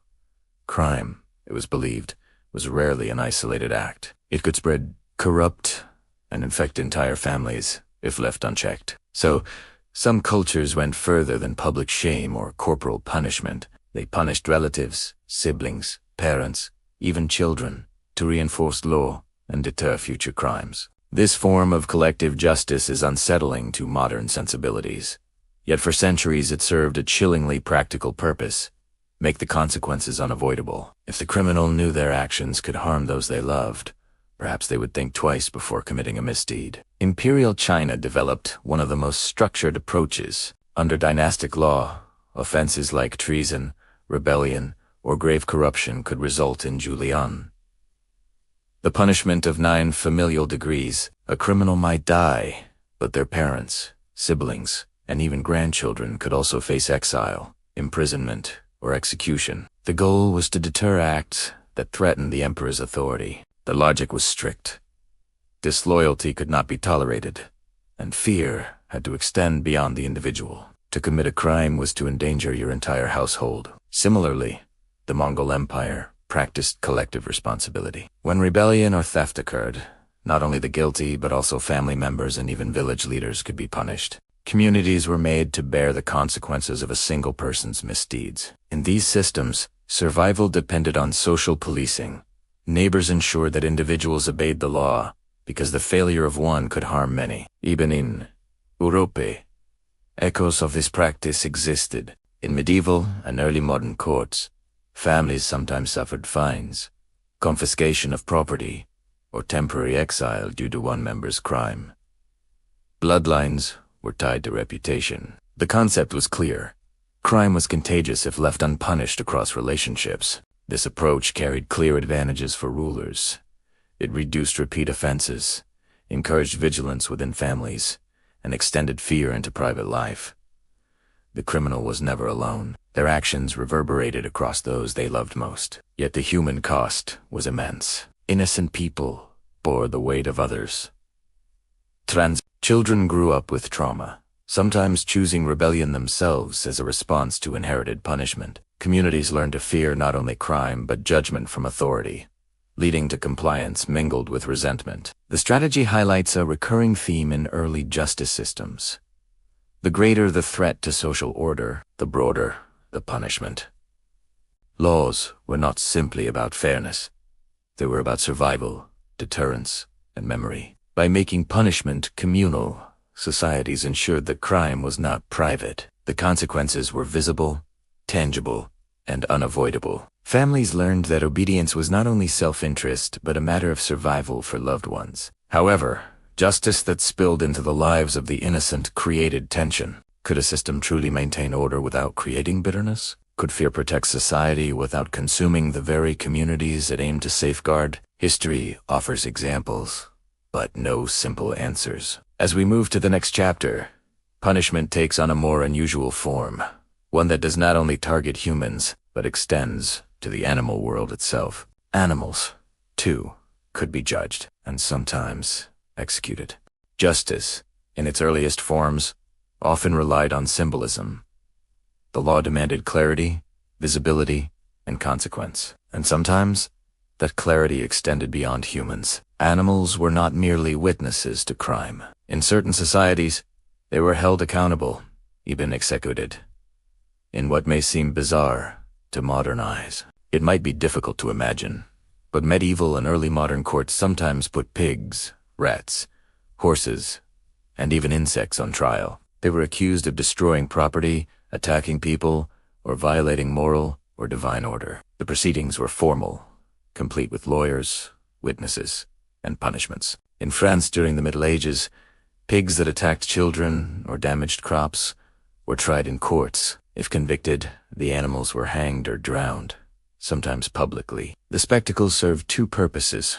Crime, it was believed, was rarely an isolated act. It could spread, corrupt, and infect entire families if left unchecked. So, some cultures went further than public shame or corporal punishment. They punished relatives, siblings, parents, even children, to reinforce law and deter future crimes. This form of collective justice is unsettling to modern sensibilities. Yet for centuries it served a chillingly practical purpose: make the consequences unavoidable. If the criminal knew their actions could harm those they loved, perhaps they would think twice before committing a misdeed. Imperial China developed one of the most structured approaches. Under dynastic law, offenses like treason, rebellion, or grave corruption could result in julian, the punishment of 9 familial degrees. A criminal might die, but their parents, siblings, and even grandchildren could also face exile, imprisonment, or execution. The goal was to deter acts that threatened the emperor's authority. The logic was strict. Disloyalty could not be tolerated, and fear had to extend beyond the individual. To commit a crime was to endanger your entire household. Similarly, the Mongol Empire practiced collective responsibility. When rebellion or theft occurred, not only the guilty but also family members and even village leaders could be punished. Communities were made to bear the consequences of a single person's misdeeds. In these systems, survival depended on social policing. Neighbors ensured that individuals obeyed the law, because the failure of one could harm many. Even in Europe, echoes of this practice existed. In medieval and early modern courts, families sometimes suffered fines, confiscation of property, or temporary exile due to one member's crime. Bloodlines were tied to reputation. The concept was clear. Crime was contagious if left unpunished across relationships. This approach carried clear advantages for rulers. It reduced repeat offenses, encouraged vigilance within families, and extended fear into private life. The criminal was never alone. Their actions reverberated across those they loved most. Yet the human cost was immense. Innocent people bore the weight of others. Children grew up with trauma, sometimes choosing rebellion themselves as a response to inherited punishment. Communities learned to fear not only crime but judgment from authority, leading to compliance mingled with resentment. The strategy highlights a recurring theme in early justice systems. The greater the threat to social order, the broader the punishment. Laws were not simply about fairness. They were about survival, deterrence, and memory. By making punishment communal, societies ensured that crime was not private. The consequences were visible, tangible, and unavoidable. Families learned that obedience was not only self-interest but a matter of survival for loved ones. However, justice that spilled into the lives of the innocent created tension. Could a system truly maintain order without creating bitterness? Could fear protect society without consuming the very communities it aimed to safeguard? History offers examples, but no simple answers. As we move to the next chapter, punishment takes on a more unusual form, one that does not only target humans, but extends to the animal world itself. Animals, too, could be judged, and sometimes executed. Justice, in its earliest forms, often relied on symbolism. The law demanded clarity, visibility, and consequence. And sometimes, that clarity extended beyond humans. Animals were not merely witnesses to crime. In certain societies, they were held accountable, even executed. In what may seem bizarre to modern eyes, it might be difficult to imagine, but medieval and early modern courts sometimes put pigs, rats, horses, and even insects on trial. They were accused of destroying property, attacking people, or violating moral or divine order. The proceedings were formal, complete with lawyers, witnesses, and punishments. In France during the Middle Ages, pigs that attacked children or damaged crops were tried in courts. If convicted, the animals were hanged or drowned, sometimes publicly. The spectacle served two purposes: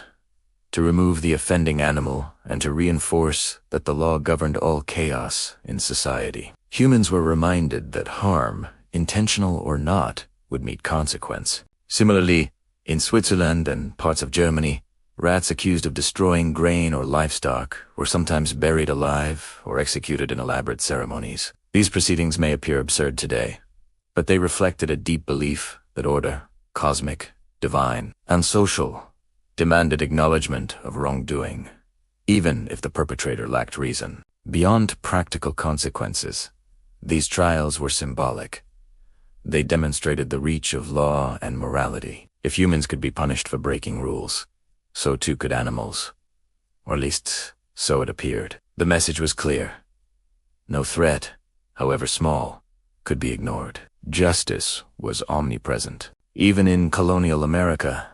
to remove the offending animal and to reinforce that the law governed all chaos in society. Humans were reminded that harm, intentional or not, would meet consequence. Similarly, in Switzerland and parts of Germany, rats accused of destroying grain or livestock were sometimes buried alive or executed in elaborate ceremonies. These proceedings may appear absurd today, but they reflected a deep belief that order, cosmic, divine, and social, demanded acknowledgement of wrongdoing, even if the perpetrator lacked reason. Beyond practical consequences, these trials were symbolic. They demonstrated the reach of law and morality. If humans could be punished for breaking rules, so too could animals. Or at least, so it appeared. The message was clear. No threat, however small, could be ignored. Justice was omnipresent. Even in colonial America,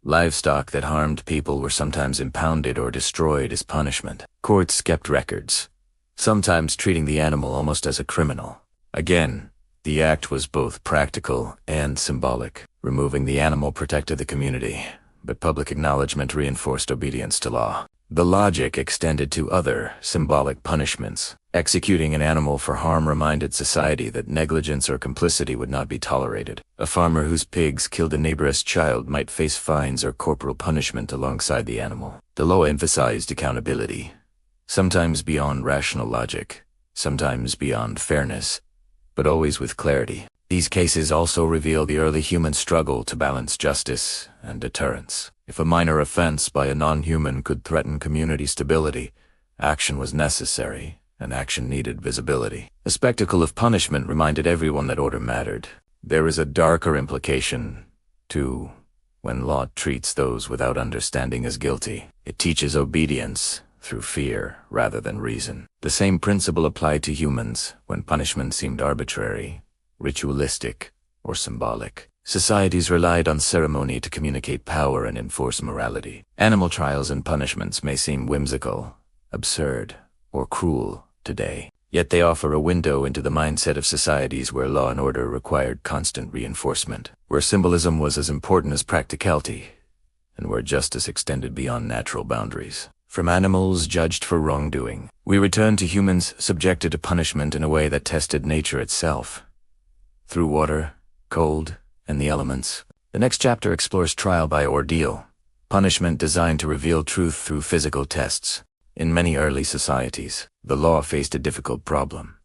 livestock that harmed people were sometimes impounded or destroyed as punishment. Courts kept records, sometimes treating the animal almost as a criminal. Again, the act was both practical and symbolic. Removing the animal protected the community, but public acknowledgement reinforced obedience to law. The logic extended to other symbolic punishments. Executing an animal for harm reminded society that negligence or complicity would not be tolerated. A farmer whose pigs killed a neighbor's child might face fines or corporal punishment alongside the animal. The law emphasized accountability, sometimes beyond rational logic, sometimes beyond fairness, but always with clarity. These cases also reveal the early human struggle to balance justice and deterrence. If a minor offense by a non-human could threaten community stability, action was necessary, and action needed visibility. The spectacle of punishment reminded everyone that order mattered. There is a darker implication, too, when law treats those without understanding as guilty. It teaches obedience through fear rather than reason. The same principle applied to humans when punishment seemed arbitrary, ritualistic, or symbolic. Societies relied on ceremony to communicate power and enforce morality. Animal trials and punishments may seem whimsical, absurd, or cruel today, yet they offer a window into the mindset of societies where law and order required constant reinforcement, where symbolism was as important as practicality, and where justice extended beyond natural boundaries. From animals judged for wrongdoing, we return to humans subjected to punishment in a way that tested nature itself. Through water, cold, and the elements. The next chapter explores trial by ordeal, punishment designed to reveal truth through physical tests. In many early societies, the law faced a difficult problem: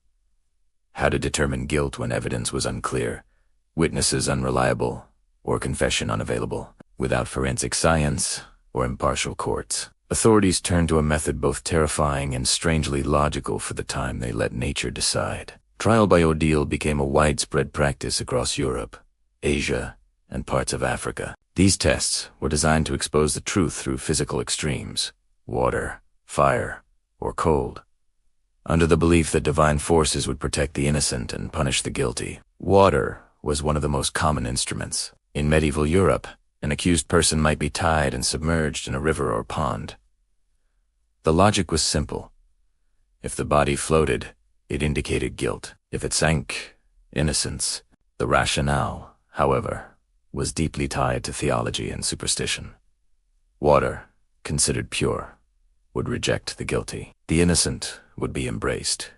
how to determine guilt when evidence was unclear, witnesses unreliable, or confession unavailable. Without forensic science or impartial courts, authorities turned to a method both terrifying and strangely logical for the time they let nature decide. Trial by ordeal became a widespread practice across Europe, Asia, and parts of Africa. These tests were designed to expose the truth through physical extremes: water, fire, or cold, under the belief that divine forces would protect the innocent and punish the guilty. Water was one of the most common instruments. In medieval Europe, an accused person might be tied and submerged in a river or pond. The logic was simple. If the body floated, it indicated guilt. If it sank, innocence. The rationale, however, was deeply tied to theology and superstition. Water, considered pure, would reject the guilty. The innocent would be embraced.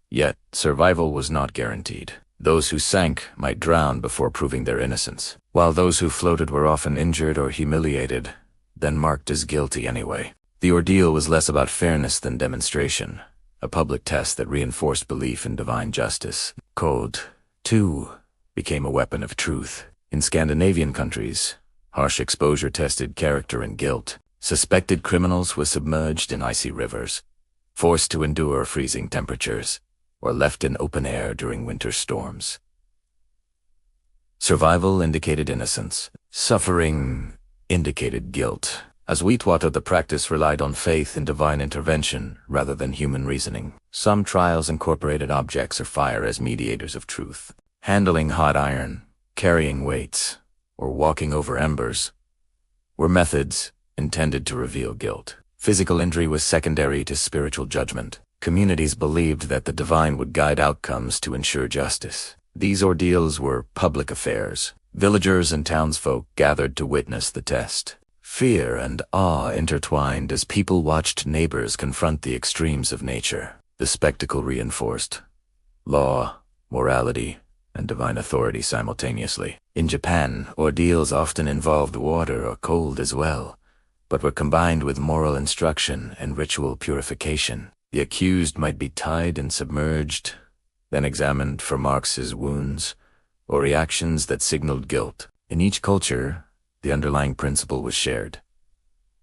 Yet, survival was not guaranteed. Those who sank might drown before proving their innocence, while those who floated were often injured or humiliated, then marked as guilty anyway. The ordeal was less about fairness than demonstration, a public test that reinforced belief in divine justice. Code, too, became a weapon of truth. In Scandinavian countries, harsh exposure tested character and guilt. Suspected criminals were submerged in icy rivers, forced to endure freezing temperatures, or left in open air during winter storms. Survival indicated innocence. Suffering indicated guilt. As Wheatwater, the practice relied on faith in divine intervention rather than human reasoning. Some trials incorporated objects or fire as mediators of truth. Handling hot iron, carrying weights, or walking over embers were methods intended to reveal guilt. Physical injury was secondary to spiritual judgment. Communities believed that the divine would guide outcomes to ensure justice. These ordeals were public affairs. Villagers and townsfolk gathered to witness the test. Fear and awe intertwined as people watched neighbors confront the extremes of nature. The spectacle reinforced law, morality, and divine authority simultaneously. In Japan, ordeals often involved water or cold as well, but were combined with moral instruction and ritual purification. The accused might be tied and submerged, then examined for marks as wounds or reactions that signaled guilt. In each culture, the underlying principle was shared.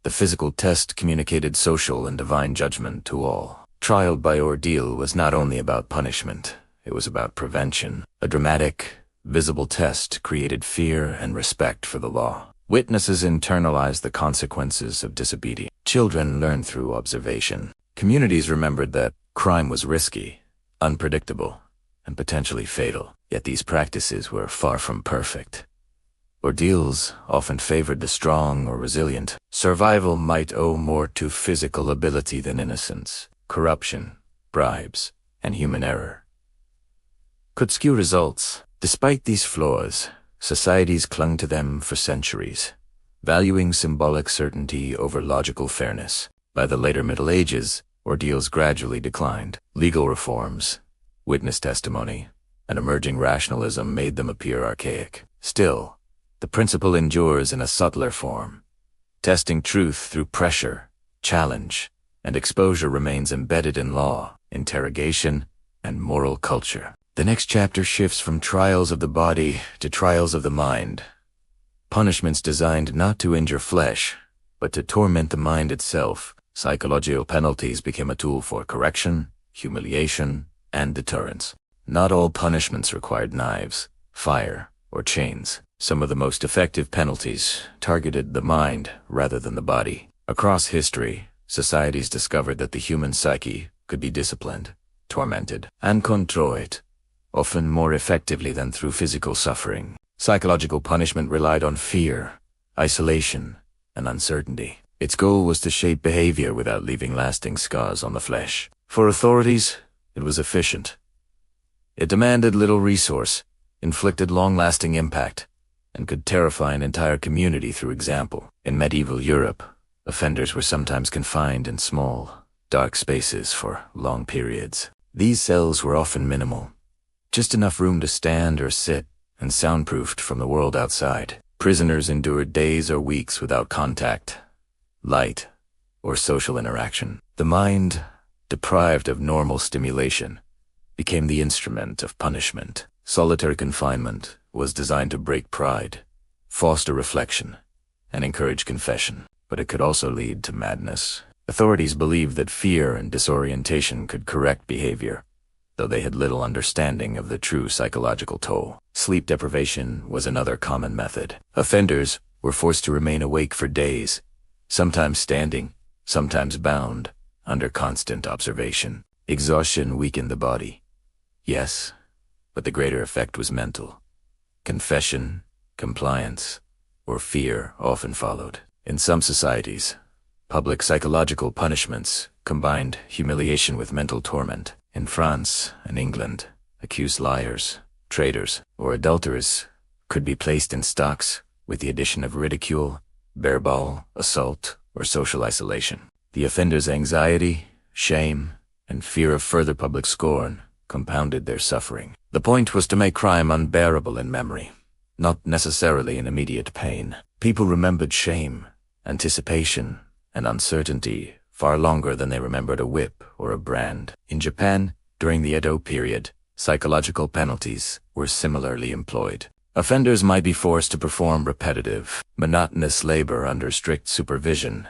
The physical test communicated social and divine judgment to all. Trial by ordeal was not only about punishment, it was about prevention. A dramatic, visible test created fear and respect for the law. Witnesses internalized the consequences of disobedience. Children learned through observation. Communities remembered that crime was risky, unpredictable, and potentially fatal. Yet these practices were far from perfect. Ordeals often favored the strong or resilient. Survival might owe more to physical ability than innocence. Corruption, bribes, and human error could skew results. Despite these flaws, societies clung to them for centuries, valuing symbolic certainty over logical fairness. By the later Middle Ages, ordeals gradually declined. Legal reforms, witness testimony, and emerging rationalism made them appear archaic. Still, the principle endures in a subtler form. Testing truth through pressure, challenge, and exposure remains embedded in law, interrogation, and moral culture. The next chapter shifts from trials of the body to trials of the mind. Punishments designed not to injure flesh, but to torment the mind itself. Psychological penalties became a tool for correction, humiliation, and deterrence. Not all punishments required knives, fire, or chains. Some of the most effective penalties targeted the mind rather than the body. Across history, societies discovered that the human psyche could be disciplined, tormented, and controlled, often more effectively than through physical suffering. Psychological punishment relied on fear, isolation, and uncertainty. Its goal was to shape behavior without leaving lasting scars on the flesh. For authorities, it was efficient. It demanded little resource, inflicted long-lasting impact, and could terrify an entire community through example. In medieval Europe, offenders were sometimes confined in small, dark spaces for long periods. These cells were often minimal, just enough room to stand or sit, and soundproofed from the world outside. Prisoners endured days or weeks without contact, light, or social interaction. The mind, deprived of normal stimulation, became the instrument of punishment. Solitary confinement was designed to break pride, foster reflection, and encourage confession, but it could also lead to madness. Authorities believed that fear and disorientation could correct behavior, though they had little understanding of the true psychological toll. Sleep deprivation was another common method. Offenders were forced to remain awake for days, sometimes standing, sometimes bound, under constant observation. Exhaustion weakened the body, yes, but the greater effect was mental. Confession, compliance, or fear often followed. In some societies, public psychological punishments combined humiliation with mental torment. In France and England, accused liars, traitors, or adulterers could be placed in stocks with the addition of ridicule, verbal assault, or social isolation. The offender's anxiety, shame, and fear of further public scorn compounded their suffering. The point was to make crime unbearable in memory, not necessarily in immediate pain. People remembered shame, anticipation, and uncertainty far longer than they remembered a whip or a brand. In Japan, during the Edo period, psychological penalties were similarly employed. Offenders might be forced to perform repetitive, monotonous labor under strict supervision,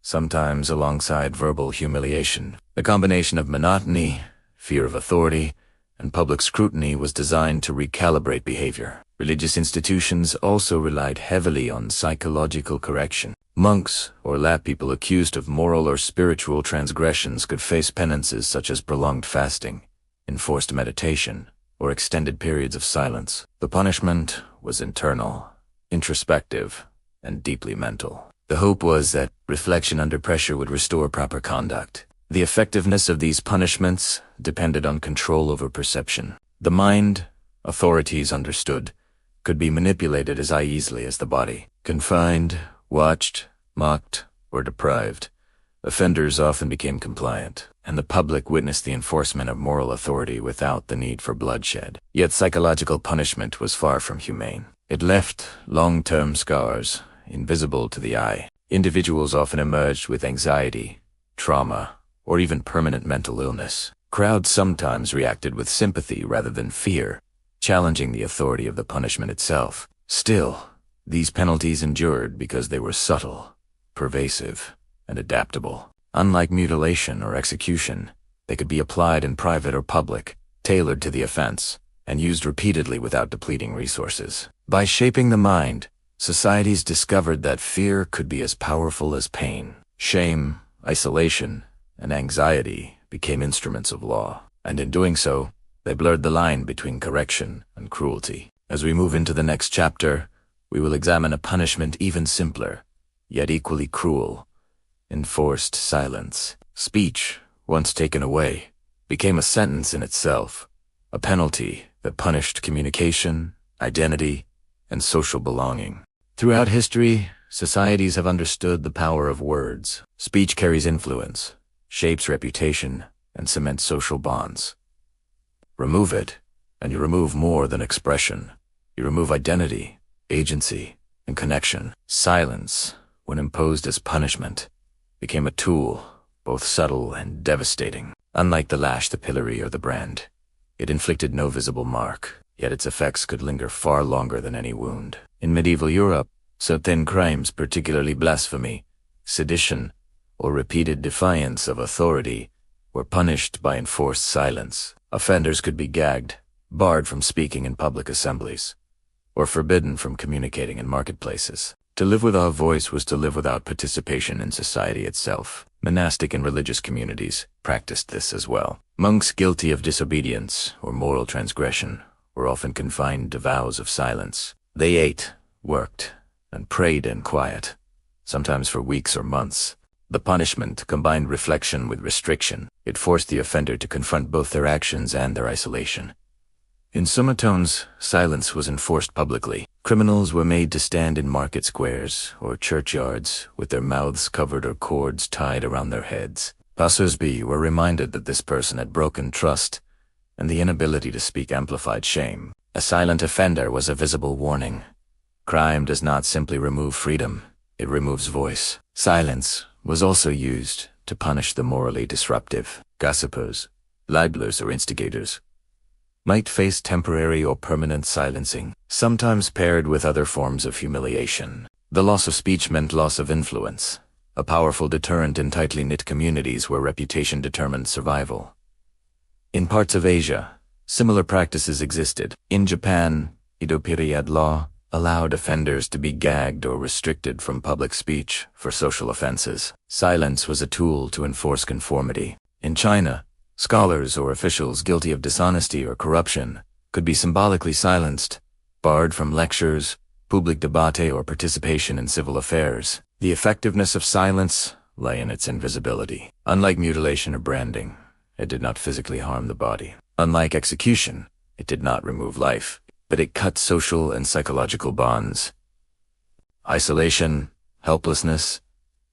sometimes alongside verbal humiliation. The combination of monotony, fear of authority, and public scrutiny was designed to recalibrate behavior. Religious institutions also relied heavily on psychological correction. Monks or lay people accused of moral or spiritual transgressions could face penances such as prolonged fasting, enforced meditation, or extended periods of silence. The punishment was internal, introspective, and deeply mental. The hope was that reflection under pressure would restore proper conduct. The effectiveness of these punishments depended on control over perception. The mind, authorities understood, could be manipulated as easily as the body. Confined, watched, mocked, or deprived, offenders often became compliant, and the public witnessed the enforcement of moral authority without the need for bloodshed. Yet psychological punishment was far from humane. It left long-term scars, invisible to the eye. Individuals often emerged with anxiety, trauma, or even permanent mental illness. Crowds sometimes reacted with sympathy rather than fear, challenging the authority of the punishment itself. Still, these penalties endured because they were subtle, pervasive, and adaptable. Unlike mutilation or execution, they could be applied in private or public, tailored to the offense, and used repeatedly without depleting resources. By shaping the mind, societies discovered that fear could be as powerful as pain. Shame, isolation, and anxiety became instruments of law, and in doing so, they blurred the line between correction and cruelty. As we move into the next chapter, we will examine a punishment even simpler, yet equally cruel: enforced silence. Speech, once taken away, became a sentence in itself, a penalty that punished communication, identity, and social belonging. Throughout history, societies have understood the power of words. Speech carries influence, shapes reputation, and cements social bonds. Remove it, and you remove more than expression. You remove identity, agency, and connection. Silence, when imposed as punishment, became a tool, both subtle and devastating. Unlike the lash, the pillory, or the brand, it inflicted no visible mark, yet its effects could linger far longer than any wound. In medieval Europe, certain crimes, particularly blasphemy, sedition, or repeated defiance of authority, were punished by enforced silence. Offenders could be gagged, barred from speaking in public assemblies, or forbidden from communicating in marketplaces. To live without voice was to live without participation in society itself. Monastic and religious communities practiced this as well. Monks guilty of disobedience or moral transgression were often confined to vows of silence. They ate, worked, and prayed in quiet, sometimes for weeks or months. The punishment combined reflection with restriction. It forced the offender to confront both their actions and their isolation. In Sumatones, silence was enforced publicly. Criminals were made to stand in market squares or churchyards with their mouths covered or cords tied around their heads. Passers-by were reminded that this person had broken trust, and the inability to speak amplified shame. A silent offender was a visible warning. Crime does not simply remove freedom, it removes voice. Silence was also used to punish the morally disruptive. Gossipers, libelers, or instigators might face temporary or permanent silencing, sometimes paired with other forms of humiliation. The loss of speech meant loss of influence, a powerful deterrent in tightly knit communities where reputation determined survival. In parts of Asia, similar practices existed. In Japan, Edo period law allowed offenders to be gagged or restricted from public speech for social offenses. Silence was a tool to enforce conformity. In China, scholars or officials guilty of dishonesty or corruption could be symbolically silenced, barred from lectures, public debate, or participation in civil affairs. The effectiveness of silence lay in its invisibility. Unlike mutilation or branding, it did not physically harm the body. Unlike execution, it did not remove life, but it cut social and psychological bonds. Isolation, helplessness,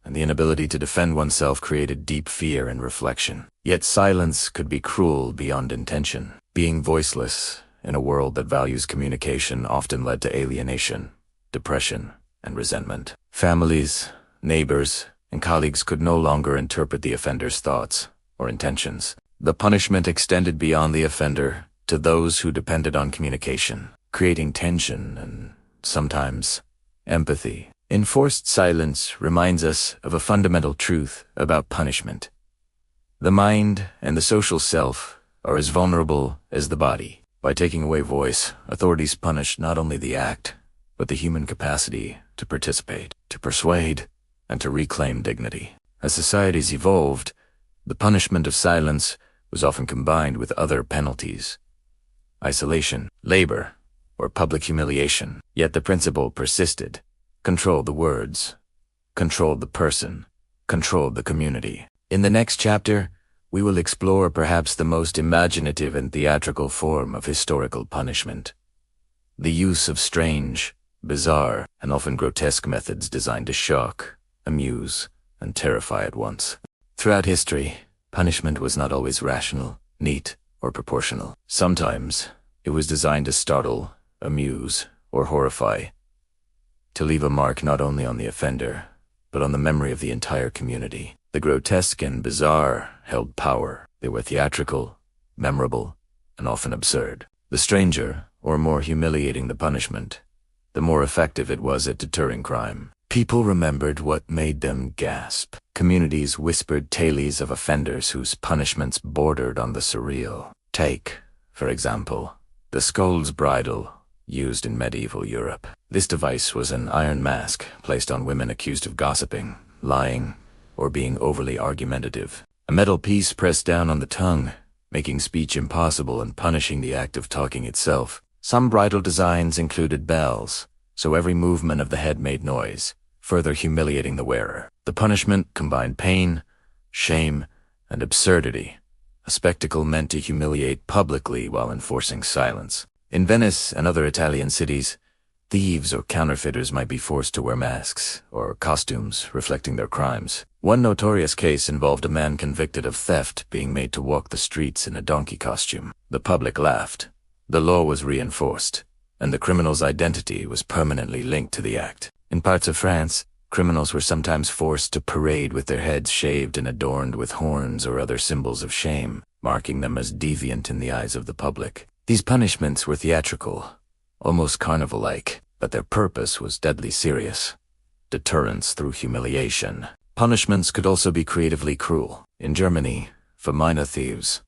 and the inability to defend oneself created deep fear and reflection. Yet silence could be cruel beyond intention. Being voiceless in a world that values communication often led to alienation, depression, and resentment. Families, neighbors, and colleagues could no longer interpret the offender's thoughts or intentions. The punishment extended beyond the offender to those who depended on communication, creating tension and, sometimes, empathy. Enforced silence reminds us of a fundamental truth about punishment. The mind and the social self are as vulnerable as the body. By taking away voice, authorities punish not only the act, but the human capacity to participate, to persuade, and to reclaim dignity. As societies evolved, the punishment of silence was often combined with other penalties: isolation, labor, or public humiliation. Yet the principle persisted: control the words, controlled the person, controlled the community. In the next chapter, we will explore perhaps the most imaginative and theatrical form of historical punishment: the use of strange, bizarre, and often grotesque methods designed to shock, amuse, and terrify at once. Throughout history, punishment was not always rational, neat, or proportional. Sometimes, it was designed to startle, amuse, or horrify, to leave a mark not only on the offender, but on the memory of the entire community. The grotesque and bizarre held power. They were theatrical, memorable, and often absurd. The stranger, or more humiliating the punishment, the more effective it was at deterring crime. People remembered what made them gasp. Communities whispered tales of offenders whose punishments bordered on the surreal. Take, for example, the skull's bridle, used in medieval Europe. This device was an iron mask placed on women accused of gossiping, lying, or being overly argumentative. A metal piece pressed down on the tongue, making speech impossible and punishing the act of talking itself. Some bridal designs included bells, so every movement of the head made noise, further humiliating the wearer. The punishment combined pain, shame, and absurdity, a spectacle meant to humiliate publicly while enforcing silence. In Venice and other Italian cities, thieves or counterfeiters might be forced to wear masks or costumes reflecting their crimes. One notorious case involved a man convicted of theft being made to walk the streets in a donkey costume. The public laughed. The law was reinforced, and the criminal's identity was permanently linked to the act. In parts of France, criminals were sometimes forced to parade with their heads shaved and adorned with horns or other symbols of shame, marking them as deviant in the eyes of the public. These punishments were theatrical, almost carnival-like, but their purpose was deadly serious: deterrence through humiliation. Punishments could also be creatively cruel. In Germany, for minor thieves,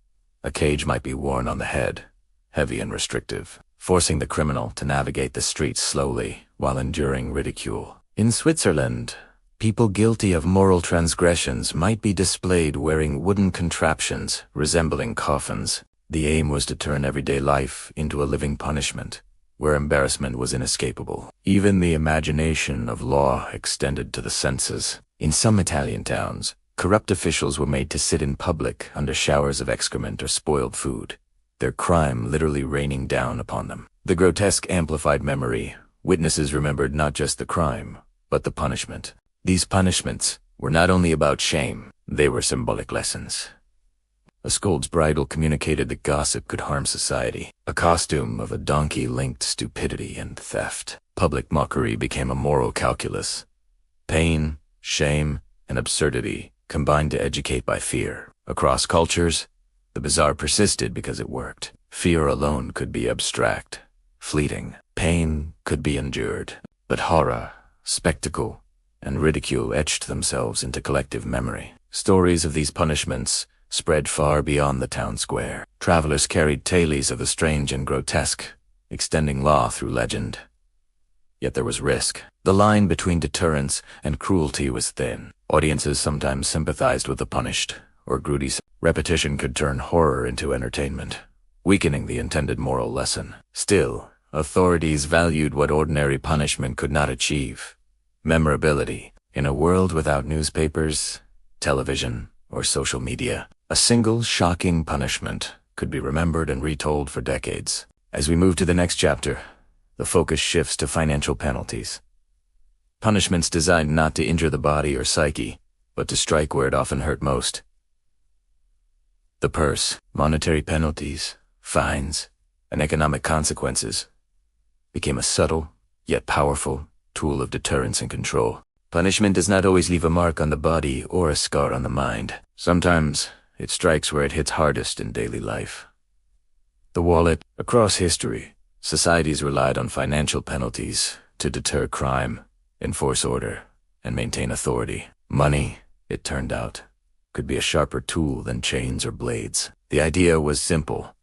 a cage might be worn on the head, heavy and restrictive, forcing the criminal to navigate the streets slowly while enduring ridicule. In Switzerland, people guilty of moral transgressions might be displayed wearing wooden contraptions resembling coffins. The aim was to turn everyday life into a living punishment, where embarrassment was inescapable. Even the imagination of law extended to the senses. In some Italian towns, corrupt officials were made to sit in public under showers of excrement or spoiled food, their crime literally raining down upon them. The grotesque amplified memory. Witnesses remembered not just the crime, but the punishment. These punishments were not only about shame, they were symbolic lessons. A scold's bridle communicated that gossip could harm society. A costume of a donkey linked stupidity and theft. Public mockery became a moral calculus. Pain, shame, and absurdity combined to educate by fear. Across cultures, the bizarre persisted because it worked. Fear alone could be abstract, fleeting. Pain could be endured. But horror, spectacle, and ridicule etched themselves into collective memory. Stories of these punishments spread far beyond the town square. Travelers carried tales of the strange and grotesque, extending law through legend. Yet there was risk. The line between deterrence and cruelty was thin. Audiences sometimes sympathized with the punished, or grewed. Repetition could turn horror into entertainment, weakening the intended moral lesson. Still, authorities valued what ordinary punishment could not achieve: memorability. In a world without newspapers, television, or social media, a single shocking punishment could be remembered and retold for decades. As we move to the next chapter, the focus shifts to financial penalties. Punishments designed not to injure the body or psyche, but to strike where it often hurt most. The purse, monetary penalties, fines, and economic consequences became a subtle, yet powerful, tool of deterrence and control. Punishment does not always leave a mark on the body or a scar on the mind. Sometimes, it strikes where it hits hardest in daily life: the wallet. Across history, societies relied on financial penalties to deter crime, enforce order, and maintain authority. Money, it turned out, could be a sharper tool than chains or blades. The idea was simple: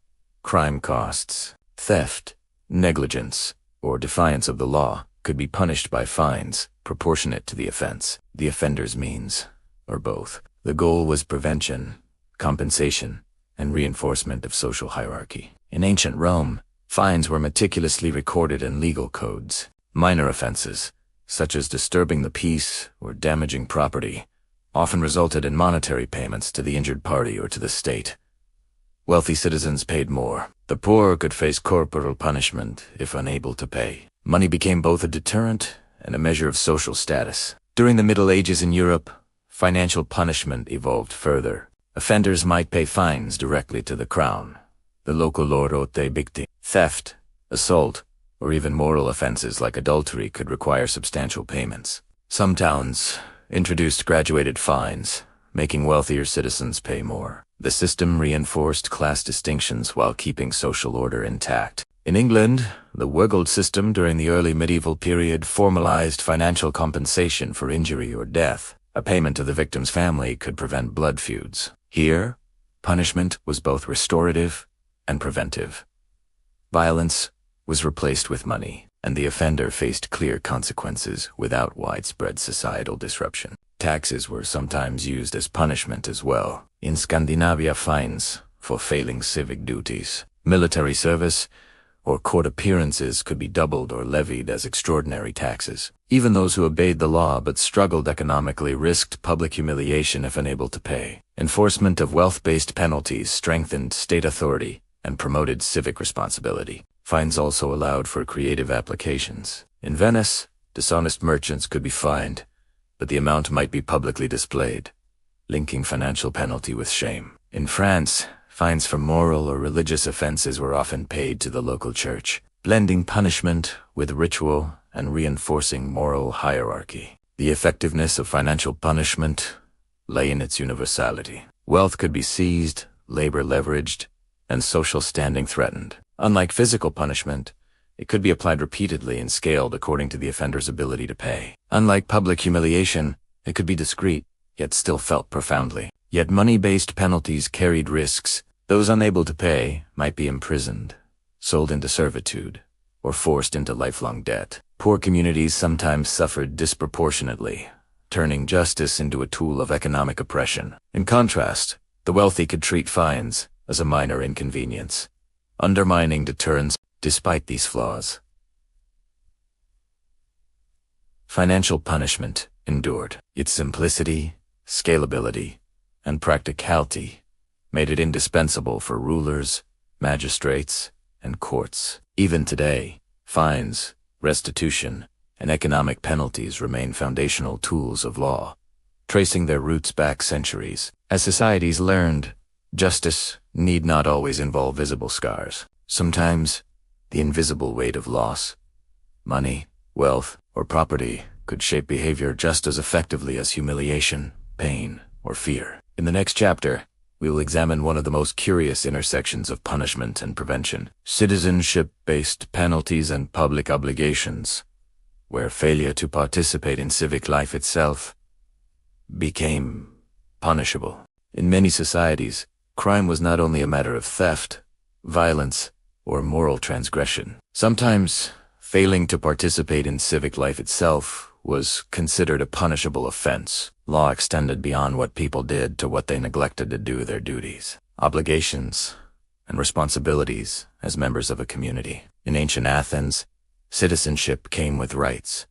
crime costs. Theft, negligence, or defiance of the law could be punished by fines proportionate to the offense, the offender's means, or both. The goal was prevention, compensation, and reinforcement of social hierarchy. In ancient Rome, fines were meticulously recorded in legal codes. Minor offenses, such as disturbing the peace or damaging property, often resulted in monetary payments to the injured party or to the state. Wealthy citizens paid more. The poor could face corporal punishment if unable to pay. Money became both a deterrent and a measure of social status. During the Middle Ages in Europe, financial punishment evolved further. Offenders might pay fines directly to the crown, the local lord or gibbeting. Theft, assault, or even moral offenses like adultery could require substantial payments. Some towns introduced graduated fines, making wealthier citizens pay more. The system reinforced class distinctions while keeping social order intact. In England, the Wiggled system during the early medieval period formalized financial compensation for injury or death. A payment to the victim's family could prevent blood feuds. Here, punishment was both restorative and preventive. Violence was replaced with money, and the offender faced clear consequences without widespread societal disruption. Taxes were sometimes used as punishment as well. In Scandinavia, fines for failing civic duties, military service, or court appearances could be doubled or levied as extraordinary taxes. Even those who obeyed the law but struggled economically risked public humiliation if unable to pay. Enforcement of wealth-based penalties strengthened state authority and promoted civic responsibility. Fines also allowed for creative applications. In Venice, dishonest merchants could be fined, but the amount might be publicly displayed, linking financial penalty with shame. In France, fines for moral or religious offenses were often paid to the local church, blending punishment with ritual and reinforcing moral hierarchy. The effectiveness of financial punishment lay in its universality. Wealth could be seized, labor leveraged, and social standing threatened. Unlike physical punishment, it could be applied repeatedly and scaled according to the offender's ability to pay. Unlike public humiliation, it could be discreet, yet still felt profoundly. Yet money-based penalties carried risks. Those unable to pay might be imprisoned, sold into servitude, or forced into lifelong debt. Poor communities sometimes suffered disproportionately, turning justice into a tool of economic oppression. In contrast, the wealthy could treat fines as a minor inconvenience, undermining deterrence. Despite these flaws, financial punishment endured. Its simplicity, scalability, and practicality made it indispensable for rulers, magistrates, and courts. Even today, fines, restitution, and economic penalties remain foundational tools of law, tracing their roots back centuries. As societies learned, justice need not always involve visible scars. Sometimes, the invisible weight of loss, money, wealth, or property could shape behavior just as effectively as humiliation, pain, or fear. In the next chapter, we will examine one of the most curious intersections of punishment and prevention: citizenship-based penalties and public obligations, where failure to participate in civic life itself became punishable. In many societies, crime was not only a matter of theft, violence, or moral transgression. Sometimes, failing to participate in civic life itself was considered a punishable offense. Law extended beyond what people did to what they neglected to do their duties, obligations, and responsibilities as members of a community. In ancient Athens, citizenship came with rights,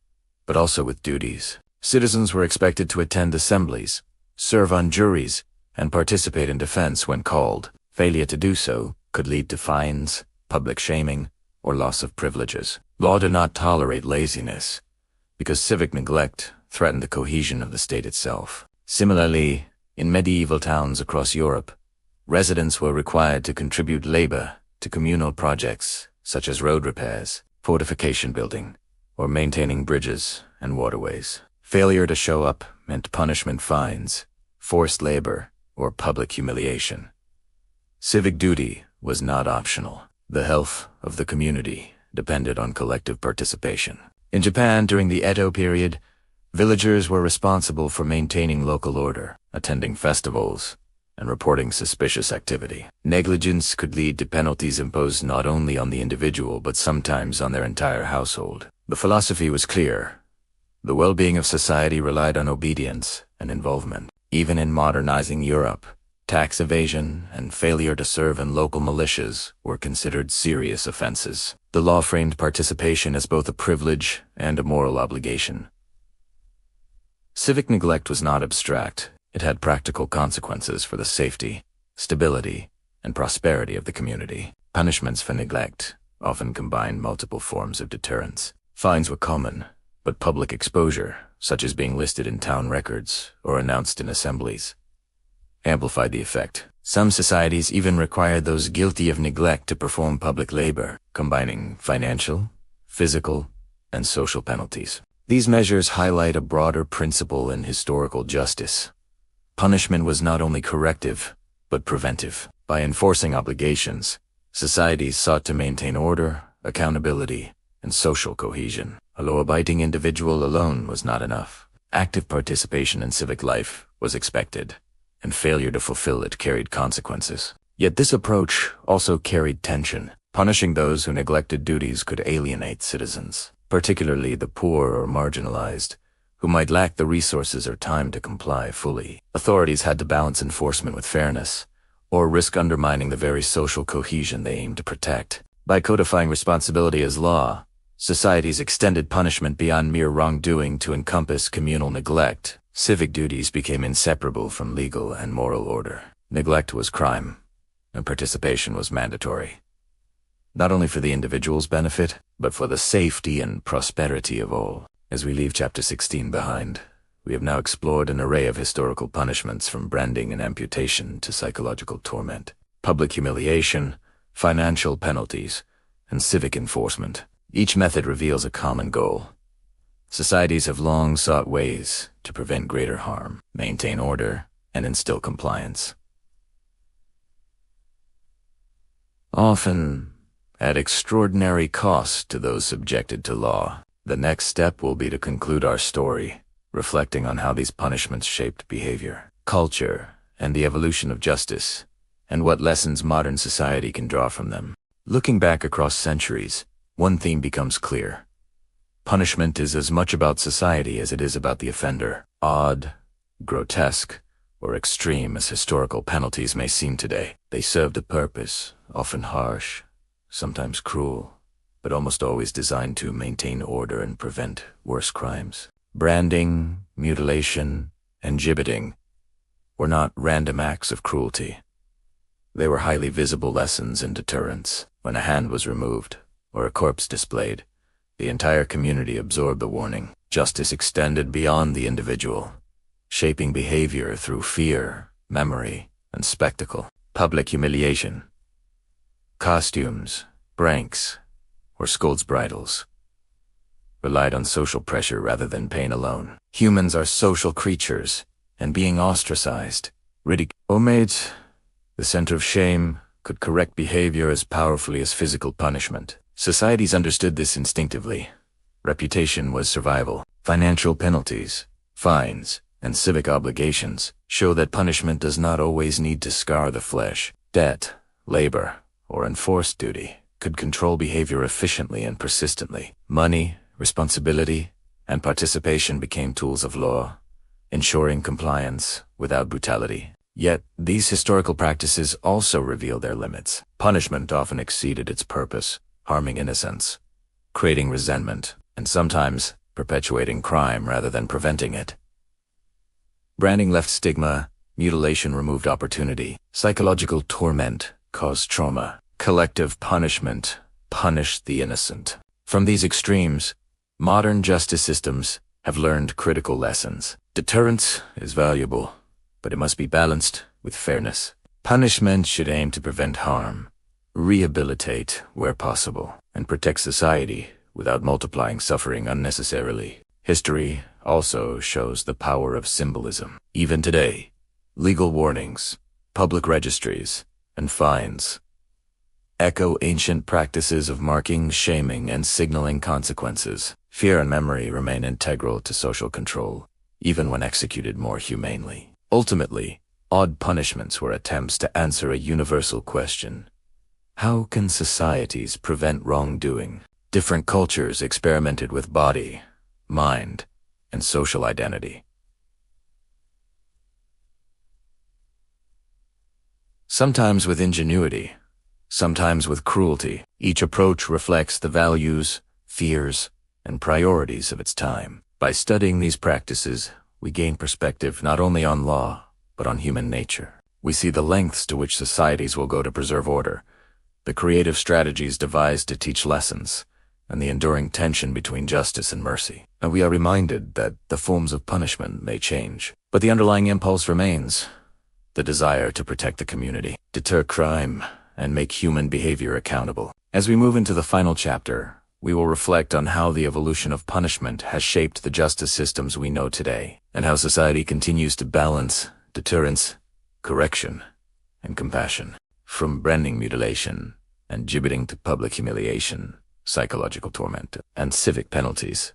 but also with duties. Citizens were expected to attend assemblies, serve on juries, and participate in defense when called. Failure to do so could lead to fines, public shaming, or loss of privileges. Law did not tolerate laziness, because civic neglect threatened the cohesion of the state itself. Similarly, in medieval towns across Europe, residents were required to contribute labor to communal projects such as road repairs, fortification building, or maintaining bridges and waterways. Failure to show up meant punishment, fines, forced labor, or public humiliation. Civic duty was not optional. The health of the community depended on collective participation. In Japan during the Edo period, villagers were responsible for maintaining local order, attending festivals, and reporting suspicious activity. Negligence could lead to penalties imposed not only on the individual but sometimes on their entire household. The philosophy was clear. The well-being of society relied on obedience and involvement. Even in modernizing Europe, Tax evasion and failure to serve in local militias were considered serious offenses. The law framed participation as both a privilege and a moral obligation. Civic neglect was not abstract. It had practical consequences for the safety, stability, and prosperity of the community. Punishments for neglect often combined multiple forms of deterrence. Fines were common, but public exposure, such as being listed in town records or announced in assemblies, amplified the effect. Some societies even required those guilty of neglect to perform public labor, combining financial, physical, and social penalties. These measures highlight a broader principle in historical justice. Punishment was not only corrective, but preventive. By enforcing obligations, societies sought to maintain order, accountability, and social cohesion. A law-abiding individual alone was not enough. Active participation in civic life was expected, and failure to fulfill it carried consequences. Yet this approach also carried tension. Punishing those who neglected duties could alienate citizens, particularly the poor or marginalized, who might lack the resources or time to comply fully. Authorities had to balance enforcement with fairness, or risk undermining the very social cohesion they aimed to protect. By codifying responsibility as law, societies extended punishment beyond mere wrongdoing to encompass communal neglect. Civic duties became inseparable from legal and moral order. Neglect was crime, and participation was mandatory, not only for the individual's benefit, but for the safety and prosperity of all. As we leave Chapter 16 behind, we have now explored an array of historical punishments from branding and amputation to psychological torment, public humiliation, financial penalties, and civic enforcement. Each method reveals a common goal. Societies have long sought ways to prevent greater harm, maintain order, and instill compliance, often at extraordinary cost to those subjected to law. The next step will be to conclude our story, reflecting on how these punishments shaped behavior, culture, and the evolution of justice, and what lessons modern society can draw from them. Looking back across centuries, one theme becomes clear. Punishment is as much about society as it is about the offender. Odd, grotesque, or extreme as historical penalties may seem today, they served a purpose, often harsh, sometimes cruel, but almost always designed to maintain order and prevent worse crimes. Branding, mutilation, and gibbeting were not random acts of cruelty. They were highly visible lessons in deterrence. When a hand was removed, or a corpse displayed, the entire community absorbed the warning. Justice extended beyond the individual, shaping behavior through fear, memory, and spectacle. Public humiliation. Costumes, pranks, or scolds bridles relied on social pressure rather than pain alone. Humans are social creatures, and being ostracized, ridiculed, or made the center of shame could correct behavior as powerfully as physical punishment. Societies understood this instinctively. Reputation was survival. Financial penalties, fines, and civic obligations show that punishment does not always need to scar the flesh. Debt, labor, or enforced duty could control behavior efficiently and persistently. Money, responsibility, and participation became tools of law, ensuring compliance without brutality. Yet, these historical practices also reveal their limits. Punishment often exceeded its purpose, harming innocence, creating resentment, and sometimes perpetuating crime rather than preventing it. Branding left stigma, mutilation removed opportunity, psychological torment caused trauma, collective punishment punished the innocent. From these extremes, modern justice systems have learned critical lessons. Deterrence is valuable, but it must be balanced with fairness. Punishment should aim to prevent harm, rehabilitate where possible, and protect society without multiplying suffering unnecessarily. History also shows the power of symbolism. Even today, legal warnings, public registries, and fines echo ancient practices of marking, shaming, and signaling consequences. Fear and memory remain integral to social control, even when executed more humanely. Ultimately, odd punishments were attempts to answer a universal question. How can societies prevent wrongdoing? Different cultures experimented with body, mind, and social identity. sometimes with ingenuity, sometimes with cruelty. Each approach reflects the values, fears, and priorities of its time. By studying these practices, we gain perspective not only on law, but on human nature. We see the lengths to which societies will go to preserve order, the creative strategies devised to teach lessons, and the enduring tension between justice and mercy. And we are reminded that the forms of punishment may change, but the underlying impulse remains: the desire to protect the community, deter crime, and make human behavior accountable. As we move into the final chapter, we will reflect on how the evolution of punishment has shaped the justice systems we know today, and how society continues to balance deterrence, correction, and compassion. From branding mutilation and gibbeting to public humiliation, psychological torment, and civic penalties,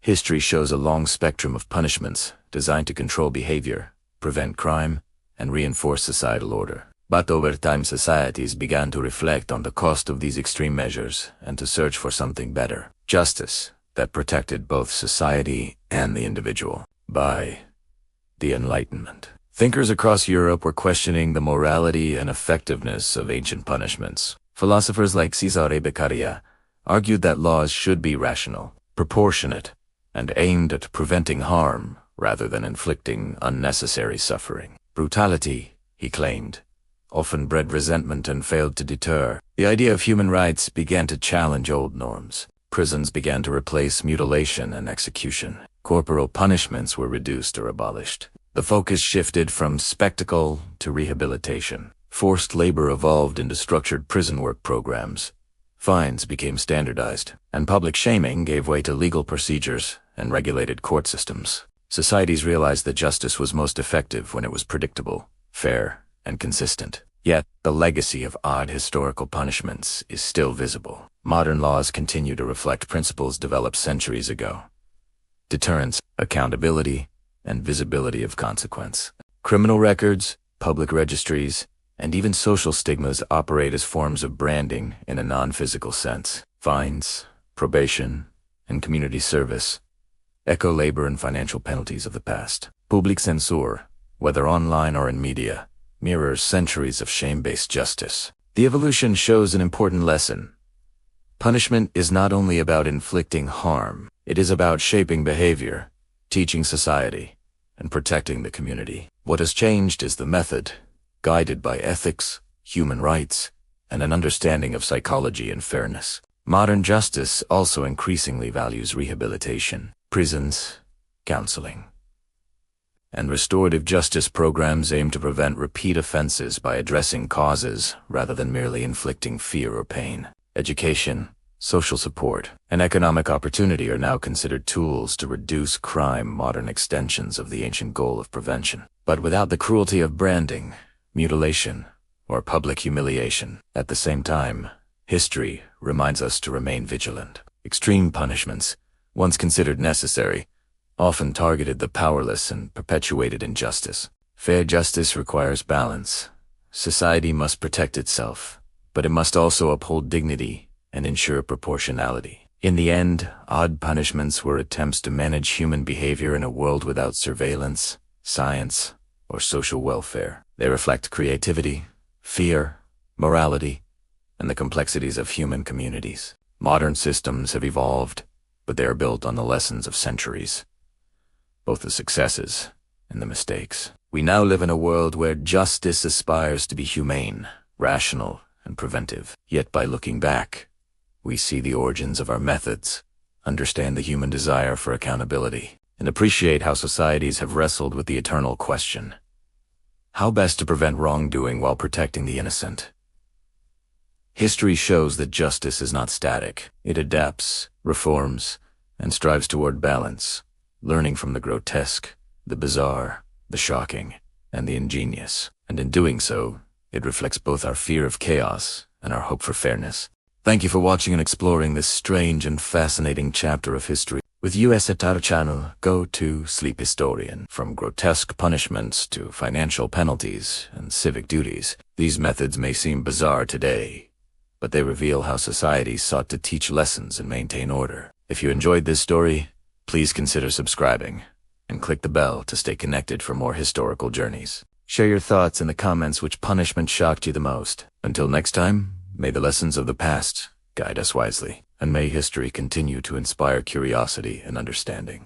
history shows a long spectrum of punishments designed to control behavior, prevent crime, and reinforce societal order. But over time, societies began to reflect on the cost of these extreme measures and to search for something better: justice that protected both society and the individual. By the Enlightenment, thinkers across Europe were questioning the morality and effectiveness of ancient punishments. Philosophers like Cesare Beccaria argued that laws should be rational, proportionate, and aimed at preventing harm rather than inflicting unnecessary suffering. Brutality, he claimed, often bred resentment and failed to deter. The idea of human rights began to challenge old norms. Prisons began to replace mutilation and execution. Corporal punishments were reduced or abolished. The focus shifted from spectacle to rehabilitation. Forced labor evolved into structured prison work programs. Fines became standardized, and public shaming gave way to legal procedures and regulated court systems. Societies realized that justice was most effective when it was predictable, fair, and consistent. Yet, the legacy of odd historical punishments is still visible. Modern laws continue to reflect principles developed centuries ago: deterrence, accountability, and visibility of consequence. Criminal records, public registries, and even social stigmas operate as forms of branding in a non-physical sense. Fines, probation, and community service echo labor and financial penalties of the past. Public censure, whether online or in media, mirrors centuries of shame-based justice. The evolution shows an important lesson. Punishment is not only about inflicting harm, it is about shaping behavior, teaching society, and protecting the community. What has changed is the method, guided by ethics, human rights, and an understanding of psychology and fairness. Modern justice also increasingly values rehabilitation, prisons, counseling, and restorative justice programs aim to prevent repeat offenses by addressing causes rather than merely inflicting fear or pain. Education, social support, and economic opportunity are now considered tools to reduce crime, modern extensions of the ancient goal of prevention, but without the cruelty of branding, mutilation, or public humiliation. At the same time, history reminds us to remain vigilant. Extreme punishments, once considered necessary, often targeted the powerless and perpetuated injustice. Fair justice requires balance. Society must protect itself, but it must also uphold dignity and ensure proportionality. In the end, odd punishments were attempts to manage human behavior in a world without surveillance, science, or social welfare. They reflect creativity, fear, morality, and the complexities of human communities. Modern systems have evolved, but they are built on the lessons of centuries, both the successes and the mistakes. We now live in a world where justice aspires to be humane, rational, and preventive. Yet by looking back, we see the origins of our methods, understand the human desire for accountability, and appreciate how societies have wrestled with the eternal question: how best to prevent wrongdoing while protecting the innocent? History shows that justice is not static. It adapts, reforms, and strives toward balance, learning from the grotesque, the bizarre, the shocking, and the ingenious. And in doing so, it reflects both our fear of chaos and our hope for fairness. Thank you for watching and exploring this strange and fascinating chapter of history. With US at our channel, go to Sleep Historian. From grotesque punishments to financial penalties and civic duties, these methods may seem bizarre today, but they reveal how society sought to teach lessons and maintain order. If you enjoyed this story, please consider subscribing and click the bell to stay connected for more historical journeys. Share your thoughts in the comments. Which punishment shocked you the most? Until next time, may the lessons of the past guide us wisely, and may history continue to inspire curiosity and understanding.